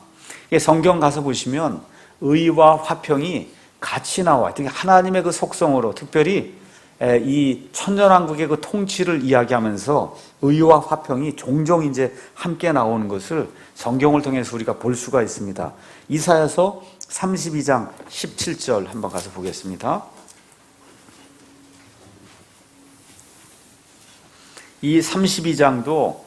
성경 가서 보시면 의와 화평이 같이 나와요. 하나님의 그 속성으로 특별히 이 천년왕국의 그 통치를 이야기하면서 의와 화평이 종종 이제 함께 나오는 것을 성경을 통해서 우리가 볼 수가 있습니다. 이사야서 32장 17절 한번 가서 보겠습니다. 이 32장도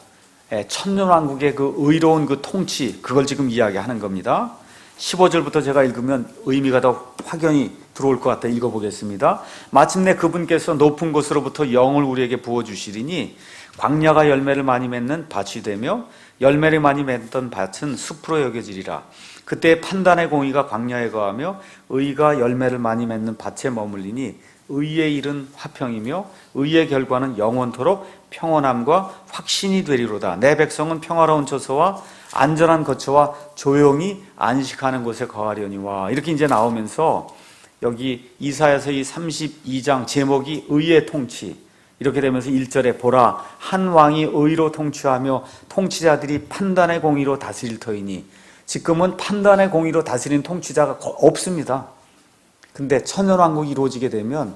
천년왕국의 그 의로운 그 통치, 그걸 지금 이야기하는 겁니다. 15절부터 제가 읽으면 의미가 더 확연히 들어올 것 같아 읽어보겠습니다. 마침내 그분께서 높은 곳으로부터 영을 우리에게 부어주시리니 광야가 열매를 많이 맺는 밭이 되며 열매를 많이 맺던 밭은 숲으로 여겨지리라. 그때 판단의 공의가 광야에 거하며 의가 열매를 많이 맺는 밭에 머물리니 의의 일은 화평이며 의의 결과는 영원토록 평온함과 확신이 되리로다. 내 백성은 평화로운 처소와 안전한 거처와 조용히 안식하는 곳에 거하려니와. 이렇게 이제 나오면서 여기 이사야서 이 32장 제목이 의의 통치. 이렇게 되면서 1절에 보라 한 왕이 의로 통치하며 통치자들이 판단의 공의로 다스릴 터이니. 지금은 판단의 공의로 다스리는 통치자가 없습니다. 근데 천년왕국이 이루어지게 되면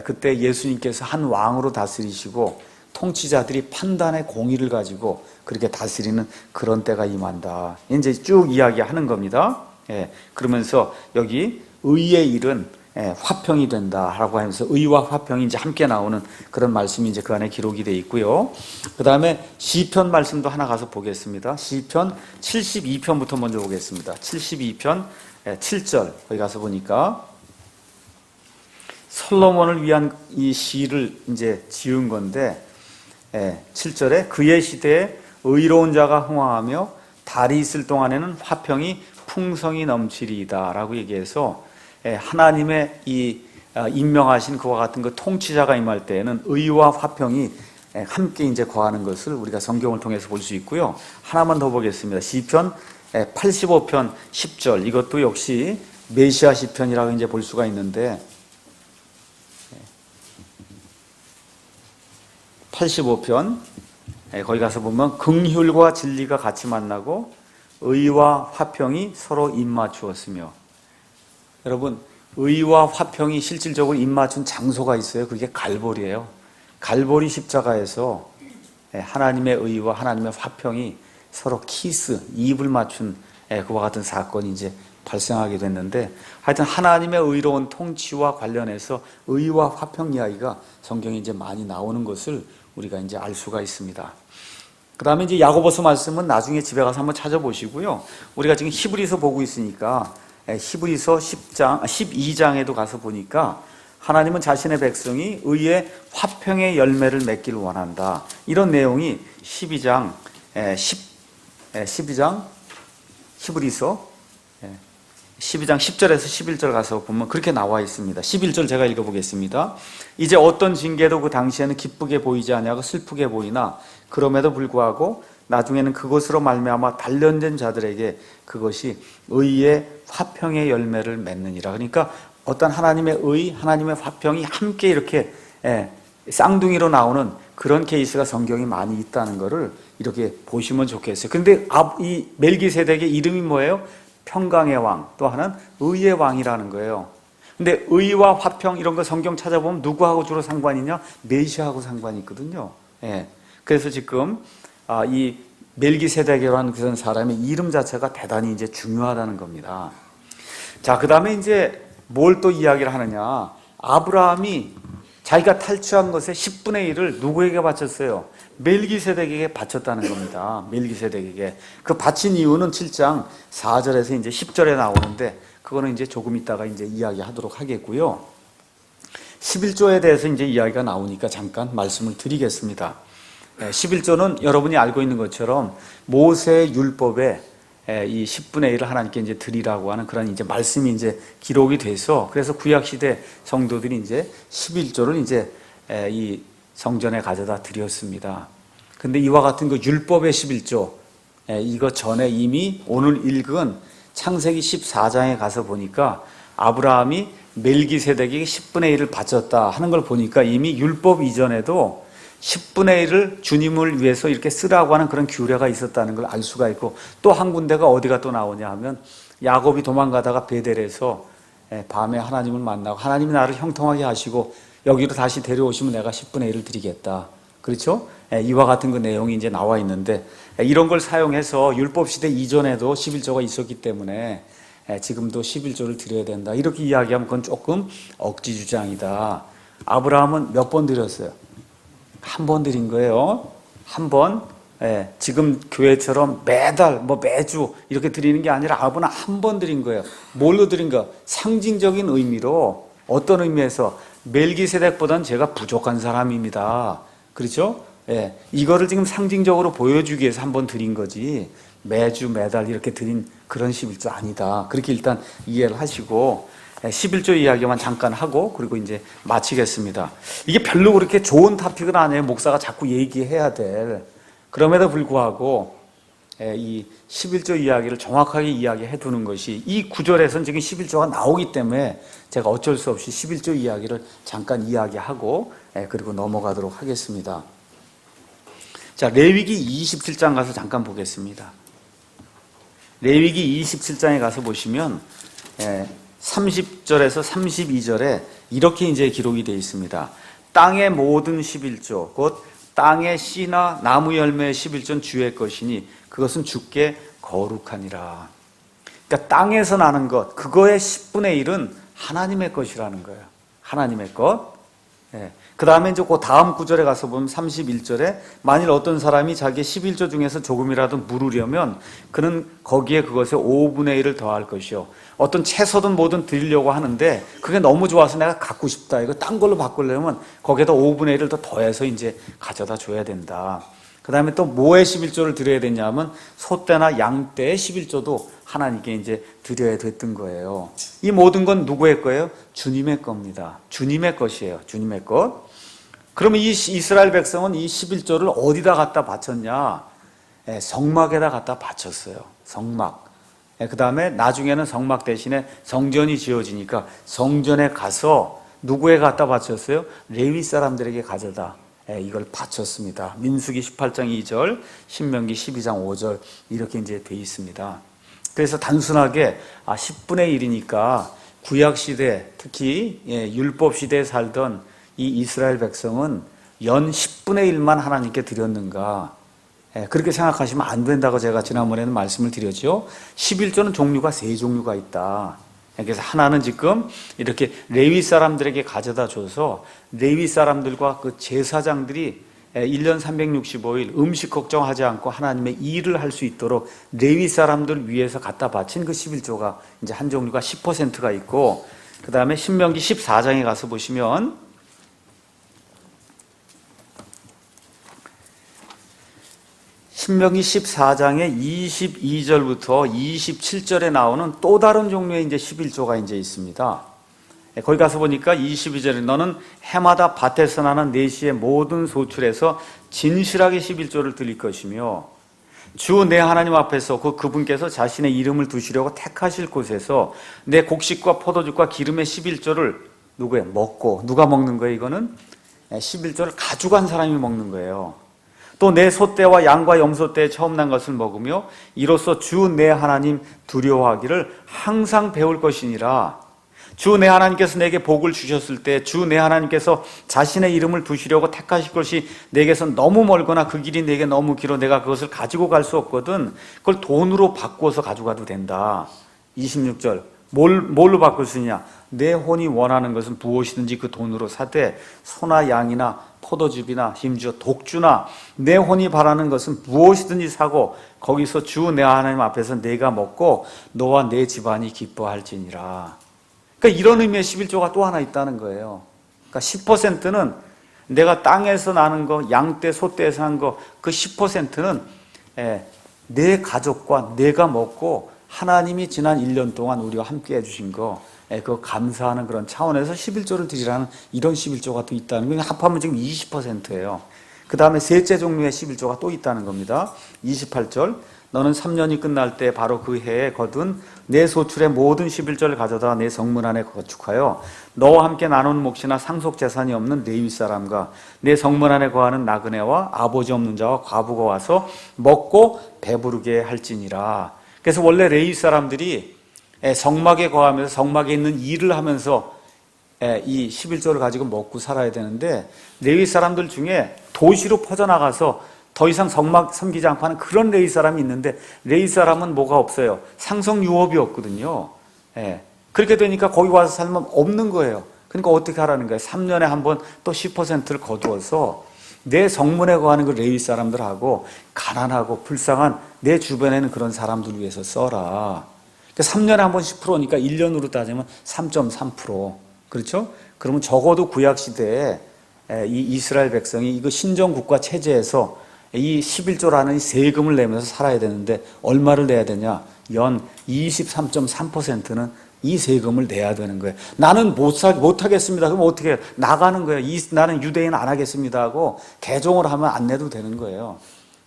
그때 예수님께서 한 왕으로 다스리시고 통치자들이 판단의 공의를 가지고 그렇게 다스리는 그런 때가 임한다. 이제 쭉 이야기하는 겁니다. 그러면서 여기 의의 일은 화평이 된다라고 하면서 의와 화평이 이제 함께 나오는 그런 말씀이 이제 그 안에 기록이 되어 있고요. 그 다음에 시편 말씀도 하나 가서 보겠습니다. 시편 72편부터 먼저 보겠습니다. 72편 7절 거기 가서 보니까 솔로몬을 위한 이 시를 이제 지은 건데 7절에 그의 시대에 의로운 자가 흥왕하며 달이 있을 동안에는 화평이 풍성이 넘치리이다 라고 얘기해서 하나님의 이 임명하신 그와 같은 그 통치자가 임할 때에는 의와 화평이 함께 이제 거하는 것을 우리가 성경을 통해서 볼 수 있고요. 하나만 더 보겠습니다. 시편 85편 10절 이것도 역시 메시아 시편이라고 이제 볼 수가 있는데 85편 거기 가서 보면 긍휼과 진리가 같이 만나고 의와 화평이 서로 입맞추었으며, 여러분 의와 화평이 실질적으로 입맞춘 장소가 있어요. 그게 갈보리예요. 갈보리 십자가에서 하나님의 의와 하나님의 화평이 서로 키스, 입을 맞춘 그와 같은 사건이 이제 발생하게 됐는데, 하여튼 하나님의 의로운 통치와 관련해서 의와 화평 이야기가 성경에 이제 많이 나오는 것을 우리가 이제 알 수가 있습니다. 그 다음에 이제 야고보서 말씀은 나중에 집에 가서 한번 찾아보시고요. 우리가 지금 히브리서 보고 있으니까 히브리서 12장에도 가서 보니까 하나님은 자신의 백성이 의의 화평의 열매를 맺기를 원한다. 이런 내용이 12장 히브리서 12장 10절에서 11절 가서 보면 그렇게 나와 있습니다. 11절 제가 읽어보겠습니다. 이제 어떤 징계도 그 당시에는 기쁘게 보이지 아니하고 슬프게 보이나 그럼에도 불구하고 나중에는 그것으로 말미암아 단련된 자들에게 그것이 의의 화평의 열매를 맺느니라. 그러니까 어떤 하나님의 의, 하나님의 화평이 함께 이렇게 쌍둥이로 나오는 그런 케이스가 성경이 많이 있다는 것을 이렇게 보시면 좋겠어요. 근데 이 멜기세덱의 이름이 뭐예요? 평강의 왕, 또 하나는 의의 왕이라는 거예요. 근데 의와 화평 이런 거 성경 찾아보면 누구하고 주로 상관이냐? 메시아하고 상관이 있거든요. 그래서 지금 이 멜기세덱이라는 그런 사람의 이름 자체가 대단히 이제 중요하다는 겁니다. 자, 그 다음에 이제 뭘 또 이야기를 하느냐? 아브라함이 자기가 탈취한 것의 10분의 1을 누구에게 바쳤어요? 멜기세덱에게 바쳤다는 겁니다. 멜기세덱에게. 그 바친 이유는 7장 4절에서 이제 10절에 나오는데, 그거는 이제 조금 있다가 이제 이야기하도록 하겠고요. 11조에 대해서 이제 이야기가 나오니까 잠깐 말씀을 드리겠습니다. 11조는 여러분이 알고 있는 것처럼 모세의 율법에 이 10분의 1을 하나님께 이제 드리라고 하는 그런 이제 말씀이 이제 기록이 돼서, 그래서 구약시대 성도들이 이제 11조를 이제 이 성전에 가져다 드렸습니다. 근데 이와 같은 그 율법의 11조, 이거 전에 이미 오늘 읽은 창세기 14장에 가서 보니까 아브라함이 멜기세덱에게 10분의 1을 바쳤다 하는 걸 보니까 이미 율법 이전에도 10분의 1을 주님을 위해서 이렇게 쓰라고 하는 그런 규례가 있었다는 걸 알 수가 있고, 또 한 군데가 어디가 또 나오냐 하면 야곱이 도망가다가 베델에서 밤에 하나님을 만나고 하나님이 나를 형통하게 하시고 여기로 다시 데려오시면 내가 10분의 1을 드리겠다. 그렇죠? 이와 같은 그 내용이 이제 나와 있는데, 이런 걸 사용해서 율법 시대 이전에도 11조가 있었기 때문에 지금도 11조를 드려야 된다. 이렇게 이야기하면 그건 조금 억지 주장이다. 아브라함은 몇 번 드렸어요? 한 번 드린 거예요. 한 번. 지금 교회처럼 매달 매주 이렇게 드리는 게 아니라 아브라함은 한 번 드린 거예요. 뭘로 드린 거? 상징적인 의미로. 어떤 의미에서? 멜기세덱보다는 제가 부족한 사람입니다. 그렇죠? 이거를 지금 상징적으로 보여주기 위해서 한 번 드린 거지, 매주 매달 이렇게 드린 그런 11조 아니다. 그렇게 일단 이해를 하시고 11조 이야기만 잠깐 하고 그리고 이제 마치겠습니다. 이게 별로 그렇게 좋은 토픽은 아니에요. 목사가 자꾸 얘기해야 될. 그럼에도 불구하고 이 11조 이야기를 정확하게 이야기해 두는 것이, 이 구절에서는 지금 11조가 나오기 때문에 제가 어쩔 수 없이 11조 이야기를 잠깐 이야기하고 그리고 넘어가도록 하겠습니다. 자, 레위기 27장 가서 잠깐 보겠습니다. 레위기 27장에 가서 보시면 30절에서 32절에 이렇게 이제 기록이 되어 있습니다. 땅의 모든 11조, 곧 땅의 씨나 나무 열매의 11조는 주의 것이니 그것은 주께 거룩하니라. 그러니까 땅에서 나는 것, 그거의 10분의 1은 하나님의 것이라는 거예요. 하나님의 것. 그 다음에 이제 그 다음 구절에 가서 보면 31절에 만일 어떤 사람이 자기의 11조 중에서 조금이라도 물으려면 그는 거기에 그것의 5분의 1을 더할 것이요. 어떤 채소든 뭐든 드리려고 하는데 그게 너무 좋아서 내가 갖고 싶다, 이거 딴 걸로 바꾸려면 거기에다 5분의 1을 더 더해서 이제 가져다 줘야 된다. 그 다음에 또 뭐의 11조를 드려야 되냐면 소떼나 양떼의 11조도 하나님께 이제 드려야 됐던 거예요. 이 모든 건 누구의 거예요? 주님의 겁니다. 주님의 것이에요. 주님의 것. 그러면 이 이스라엘 백성은 이 11조를 어디다 갖다 바쳤냐? 성막에다 갖다 바쳤어요. 성막. 그 다음에 나중에는 성막 대신에 성전이 지어지니까 성전에 가서 누구에 갖다 바쳤어요? 레위 사람들에게 가져다 이걸 바쳤습니다. 민수기 18장 2절, 신명기 12장 5절 이렇게 이제 돼 있습니다. 그래서 단순하게 10분의 1이니까 구약 시대, 특히 율법 시대에 살던 이 이스라엘 백성은 연 10분의 1만 하나님께 드렸는가? 그렇게 생각하시면 안 된다고 제가 지난번에는 말씀을 드렸죠. 11조는 종류가 3종류가 있다. 그래서 하나는 지금 이렇게 레위 사람들에게 가져다 줘서 레위 사람들과 그 제사장들이 1년 365일 음식 걱정하지 않고 하나님의 일을 할 수 있도록 레위 사람들 위해서 갖다 바친 그 11조가 이제 한 종류가 10%가 있고, 그 다음에 신명기 14장에 가서 보시면 신명기 14장의 22절부터 27절에 나오는 또 다른 종류의 이제 11조가 이제 있습니다. 거기 가서 보니까 22절에 너는 해마다 밭에서 나는 내시의 모든 소출에서 진실하게 11조를 드릴 것이며 주 내 하나님 앞에서 그분께서 자신의 이름을 두시려고 택하실 곳에서 내 곡식과 포도주과 기름의 11조를 누구에 먹고, 누가 먹는 거예요? 이거는 11조를 가져간 사람이 먹는 거예요. 또 내 소떼와 양과 염소떼에 처음 난 것을 먹으며 이로써 주 내 하나님 두려워하기를 항상 배울 것이니라. 주 내 하나님께서 내게 복을 주셨을 때 주 내 하나님께서 자신의 이름을 두시려고 택하실 것이 내게서 너무 멀거나 그 길이 내게 너무 길어 내가 그것을 가지고 갈 수 없거든 그걸 돈으로 바꾸어서 가져가도 된다. 26절 뭘로 바꿀 수 있냐? 내 혼이 원하는 것은 무엇이든지 그 돈으로 사되 소나 양이나 포도즙이나 심지어 독주나 내 혼이 바라는 것은 무엇이든지 사고 거기서 주 내 하나님 앞에서 내가 먹고 너와 내 집안이 기뻐할지니라. 그러니까 이런 의미의 11조가 또 하나 있다는 거예요. 그러니까 10%는 내가 땅에서 나는 거, 양떼, 소떼에서 한 거, 그 10%는 내 가족과 내가 먹고 하나님이 지난 1년 동안 우리와 함께 해주신 거, 그거 감사하는 그런 차원에서 11조를 드리라는 이런 11조가 또 있다는 거예요. 합하면 지금 20%예요. 그 다음에 셋째 종류의 11조가 또 있다는 겁니다. 28절 너는 3년이 끝날 때 바로 그 해에 거둔 내 소출의 모든 11조를 가져다 내 성문 안에 거축하여 너와 함께 나누는 몫이나 상속 재산이 없는 레위 사람과 내 성문 안에 거하는 나그네와 아버지 없는 자와 과부가 와서 먹고 배부르게 할지니라. 그래서 원래 레위 사람들이 성막에 거하면서 성막에 있는 일을 하면서 이 11조를 가지고 먹고 살아야 되는데 레위 사람들 중에 도시로 퍼져나가서 더 이상 성막 섬기지 않고 하는 그런 레위 사람이 있는데 레위 사람은 뭐가 없어요? 상속 유업이 없거든요. 그렇게 되니까 거기 와서 살면 없는 거예요. 그러니까 어떻게 하라는 거예요? 3년에 한 번 또 10%를 거두어서 내 성문에 거하는 그 레위 사람들하고 가난하고 불쌍한 내 주변에는 그런 사람들 위해서 써라. 3년에 한 번 10%니까 1년으로 따지면 3.3%. 그렇죠? 그러면 적어도 구약 시대에 이 이스라엘 백성이 이거 신정국가 체제에서 이 11조라는 세금을 내면서 살아야 되는데 얼마를 내야 되냐? 연 23.3%는 이 세금을 내야 되는 거예요. 나는 못하겠습니다. 그럼 어떻게 해요? 나가는 거예요. 나는 유대인 안 하겠습니다 하고 개종을 하면 안 내도 되는 거예요.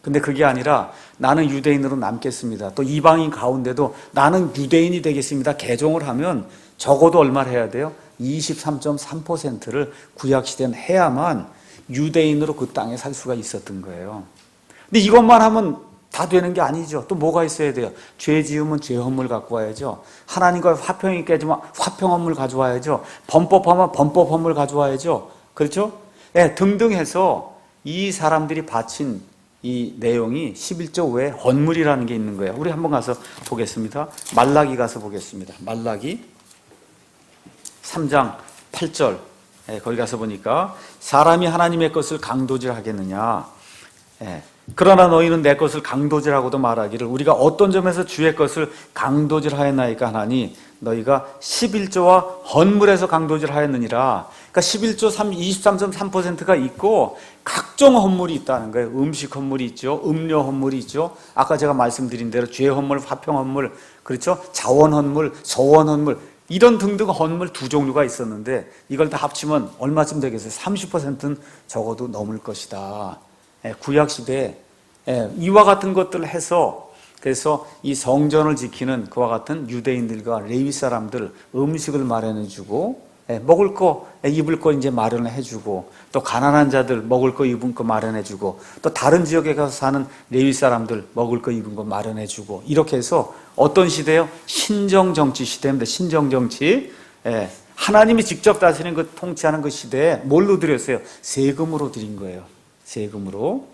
근데 그게 아니라 나는 유대인으로 남겠습니다. 또 이방인 가운데도 나는 유대인이 되겠습니다. 개종을 하면 적어도 얼마를 해야 돼요? 23.3%를 구약시대는 해야만 유대인으로 그 땅에 살 수가 있었던 거예요. 근데 이것만 하면 다 되는 게 아니죠. 또 뭐가 있어야 돼요? 죄 지으면 죄 헌물 갖고 와야죠. 하나님과 화평이 깨지면 화평 헌물 가져와야죠. 범법하면 범법 헌물 가져와야죠. 그렇죠? 등등 해서 이 사람들이 바친 이 내용이 11조 외에 헌물이라는 게 있는 거예요. 우리 한번 가서 보겠습니다. 말라기 가서 보겠습니다. 말라기 3장 8절 거기 가서 보니까 사람이 하나님의 것을 강도질하겠느냐? 그러나 너희는 내 것을 강도질하고도 말하기를 우리가 어떤 점에서 주의 것을 강도질하였나이까 하나니 너희가 11조와 헌물에서 강도질하였느니라. 그러니까 11조 23.3%가 있고 각종 헌물이 있다는 거예요. 음식 헌물이 있죠. 음료 헌물이 있죠. 아까 제가 말씀드린 대로 죄 헌물, 화평 헌물, 그렇죠? 자원 헌물, 서원 헌물 이런 등등 헌물 두 종류가 있었는데 이걸 다 합치면 얼마쯤 되겠어요? 30%는 적어도 넘을 것이다. 구약시대에 이와 같은 것들을 해서 그래서 이 성전을 지키는 그와 같은 유대인들과 레위 사람들 음식을 마련해 주고 먹을 거, 입을 거 이제 마련을 해주고, 또 가난한 자들 먹을 거, 입은 거 마련해주고, 또 다른 지역에 가서 사는 레위 사람들 먹을 거, 입은 거 마련해주고, 이렇게 해서 어떤 시대요? 신정정치 시대입니다. 신정정치. 하나님이 직접 다스리는 그 통치하는 그 시대에 뭘로 드렸어요? 세금으로 드린 거예요. 세금으로.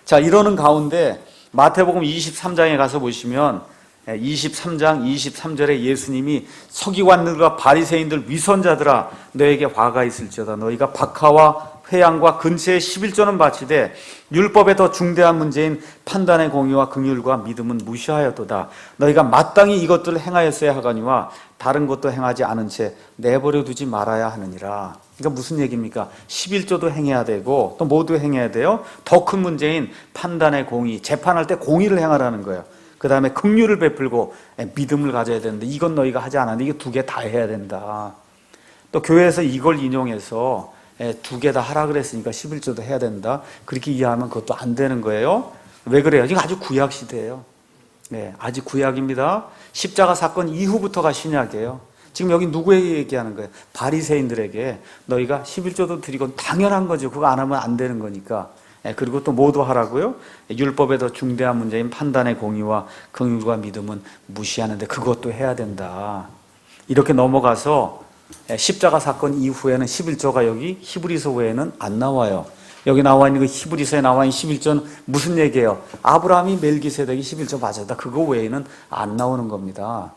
자, 이러는 가운데 마태복음 23장에 가서 보시면 23장 23절에 예수님이 서기관들과 바리새인들 위선자들아 너에게 화가 있을지어다 너희가 박하와 회양과 근처에 11조는 바치되 율법에 더 중대한 문제인 판단의 공의와 긍휼과 믿음은 무시하였도다 너희가 마땅히 이것들을 행하였어야 하거니와 다른 것도 행하지 않은 채 내버려 두지 말아야 하느니라. 그러니까 무슨 얘기입니까? 11조도 행해야 되고 또 모두 행해야 돼요. 더 큰 문제인 판단의 공의, 재판할 때 공의를 행하라는 거예요. 그 다음에 긍휼을 베풀고 믿음을 가져야 되는데 이건 너희가 하지 않았는데 이거 두 개 다 해야 된다. 또 교회에서 이걸 인용해서 두 개 다 하라 그랬으니까 11조도 해야 된다. 그렇게 이해하면 그것도 안 되는 거예요. 왜 그래요? 이거 아주 구약 시대예요. 아직 구약입니다. 십자가 사건 이후부터가 신약이에요. 지금 여기 누구에게 얘기하는 거예요? 바리새인들에게 너희가 11조도 드리고 당연한 거죠. 그거 안 하면 안 되는 거니까. 그리고 또 모두 하라고요? 율법에 더 중대한 문제인 판단의 공의와 긍휼과 믿음은 무시하는데 그것도 해야 된다. 이렇게 넘어가서 십자가 사건 이후에는 11조가 여기 히브리서 외에는 안 나와요. 여기 나와 있는 그 히브리서에 나와 있는 11조는 무슨 얘기예요? 아브라함이 멜기세덱이 11조 맞았다. 그거 외에는 안 나오는 겁니다.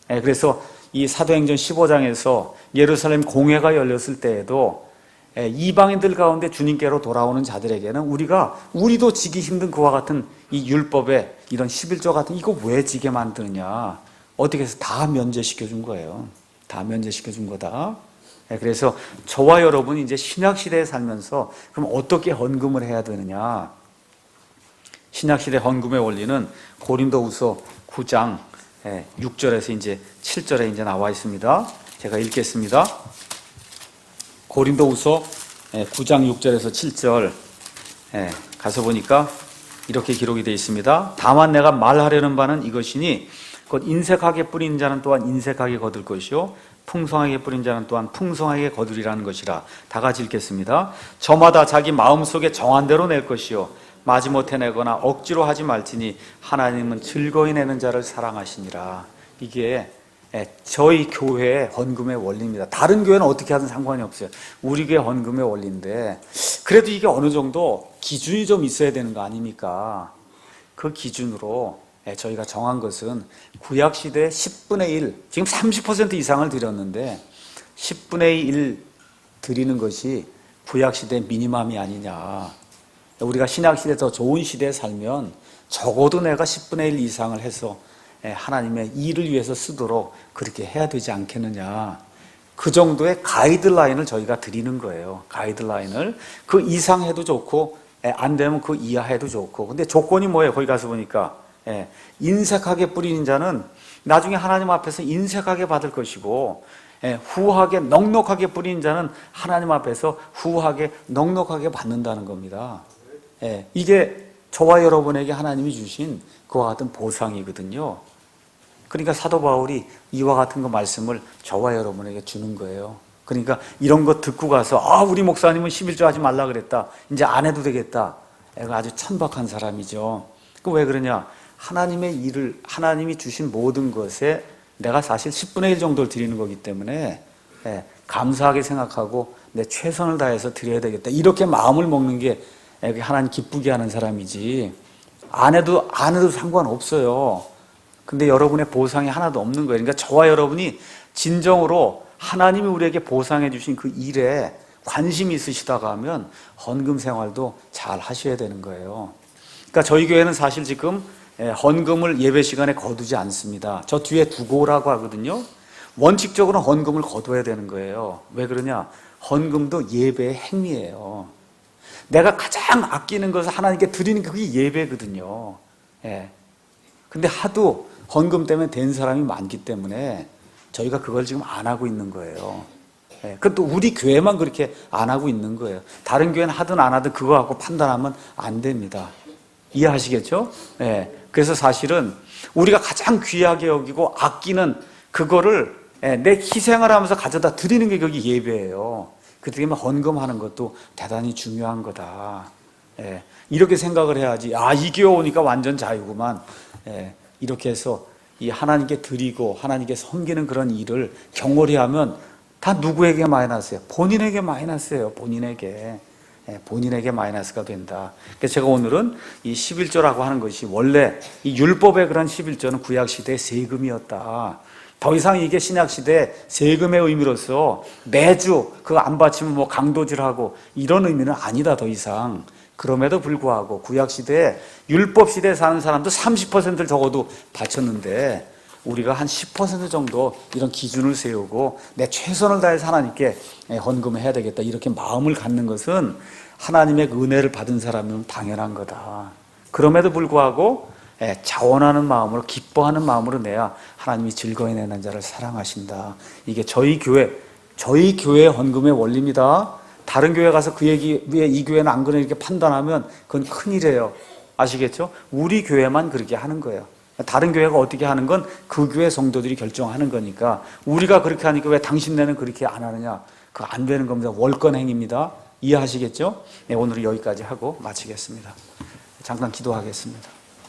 그래서 이 사도행전 15장에서 예루살렘 공회가 열렸을 때에도 이방인들 가운데 주님께로 돌아오는 자들에게는 우리도 지기 힘든 그와 같은 이 율법에 이런 11조 같은 이거 왜 지게 만드느냐. 어떻게 해서 다 면제시켜 준 거예요. 다 면제시켜 준 거다. 그래서 저와 여러분이 이제 신약시대에 살면서 그럼 어떻게 헌금을 해야 되느냐. 신약시대 헌금의 원리는 고린도후서 9장 6절에서 이제 7절에 이제 나와 있습니다. 제가 읽겠습니다. 고린도후서 9장 6절에서 7절 가서 보니까 이렇게 기록이 되어 있습니다. 다만 내가 말하려는 바는 이것이니 곧 인색하게 뿌린 자는 또한 인색하게 거둘 것이요 풍성하게 뿌린 자는 또한 풍성하게 거두리라는 것이라. 다 같이 읽겠습니다. 저마다 자기 마음속에 정한 대로 낼 것이요 마지못해 내거나 억지로 하지 말지니 하나님은 즐거이 내는 자를 사랑하시니라. 이게 저희 교회의 헌금의 원리입니다. 다른 교회는 어떻게 하든 상관이 없어요. 우리 교회 헌금의 원리인데 그래도 이게 어느 정도 기준이 좀 있어야 되는 거 아닙니까? 그 기준으로 저희가 정한 것은 구약시대 10분의 1, 지금 30% 이상을 드렸는데 10분의 1 드리는 것이 구약시대 미니멈이 아니냐. 우리가 신약시대 더 좋은 시대에 살면 적어도 내가 10분의 1 이상을 해서 하나님의 일을 위해서 쓰도록 그렇게 해야 되지 않겠느냐. 그 정도의 가이드라인을 저희가 드리는 거예요. 가이드라인을. 그 이상 해도 좋고 안 되면 그 이하 해도 좋고. 근데 조건이 뭐예요? 거기 가서 보니까 인색하게 뿌리는 자는 나중에 하나님 앞에서 인색하게 받을 것이고 후하게 넉넉하게 뿌리는 자는 하나님 앞에서 후하게 넉넉하게 받는다는 겁니다. 이게 저와 여러분에게 하나님이 주신 그와 같은 보상이거든요. 그러니까 사도 바울이 이와 같은 거 말씀을 저와 여러분에게 주는 거예요. 그러니까 이런 거 듣고 가서 우리 목사님은 11조 하지 말라 그랬다. 이제 안 해도 되겠다. 아주 천박한 사람이죠. 그 왜 그러냐? 하나님의 일을 하나님이 주신 모든 것에 내가 사실 10분의 1 정도를 드리는 거기 때문에 감사하게 생각하고 내 최선을 다해서 드려야 되겠다. 이렇게 마음을 먹는 게 하나님 기쁘게 하는 사람이지. 안 해도 상관없어요. 근데 여러분의 보상이 하나도 없는 거예요. 그러니까 저와 여러분이 진정으로 하나님이 우리에게 보상해 주신 그 일에 관심이 있으시다가 하면 헌금 생활도 잘 하셔야 되는 거예요. 그러니까 저희 교회는 사실 지금 헌금을 예배 시간에 거두지 않습니다. 저 뒤에 두고 오라고 하거든요. 원칙적으로 헌금을 거둬야 되는 거예요. 왜 그러냐? 헌금도 예배의 행위예요. 내가 가장 아끼는 것을 하나님께 드리는 게 그게 예배거든요. 근데 하도 헌금 때문에 된 사람이 많기 때문에 저희가 그걸 지금 안 하고 있는 거예요. 그것도 우리 교회만 그렇게 안 하고 있는 거예요. 다른 교회는 하든 안 하든 그거 갖고 판단하면 안 됩니다. 이해하시겠죠? 그래서 사실은 우리가 가장 귀하게 여기고 아끼는 그거를 내 희생을 하면서 가져다 드리는 게 거기 예배예요. 그렇기 때문에 헌금하는 것도 대단히 중요한 거다. 이렇게 생각을 해야지. 이 교회 오니까 완전 자유구만. 이렇게 해서 이 하나님께 드리고 하나님께 섬기는 그런 일을 경홀히 하면 다 누구에게 마이너스예요? 본인에게 마이너스예요. 본인에게 마이너스가 된다. 그래서 제가 오늘은 이 11조라고 하는 것이 원래 이 율법의 그런 11조는 구약시대의 세금이었다. 더 이상 이게 신약시대 세금의 의미로서 매주 그거 안 바치면 뭐 강도질하고 이런 의미는 아니다, 더 이상. 그럼에도 불구하고 구약시대에 율법시대에 사는 사람도 30%를 적어도 바쳤는데 우리가 한 10% 정도 이런 기준을 세우고 내 최선을 다해서 하나님께 헌금을 해야 되겠다 이렇게 마음을 갖는 것은 하나님의 은혜를 받은 사람이면 당연한 거다. 그럼에도 불구하고 자원하는 마음으로 기뻐하는 마음으로 내야 하나님이 즐거이 내는 자를 사랑하신다. 이게 저희 교회 헌금의 원리입니다. 다른 교회 가서 그 얘기 왜 이 교회는 안 그래 이렇게 판단하면 그건 큰일이에요. 아시겠죠? 우리 교회만 그렇게 하는 거예요. 다른 교회가 어떻게 하는 건 그 교회 성도들이 결정하는 거니까 우리가 그렇게 하니까 왜 당신네는 그렇게 안 하느냐? 그거 안 되는 겁니다. 월권행입니다. 이해하시겠죠? 네, 오늘은 여기까지 하고 마치겠습니다. 잠깐 기도하겠습니다.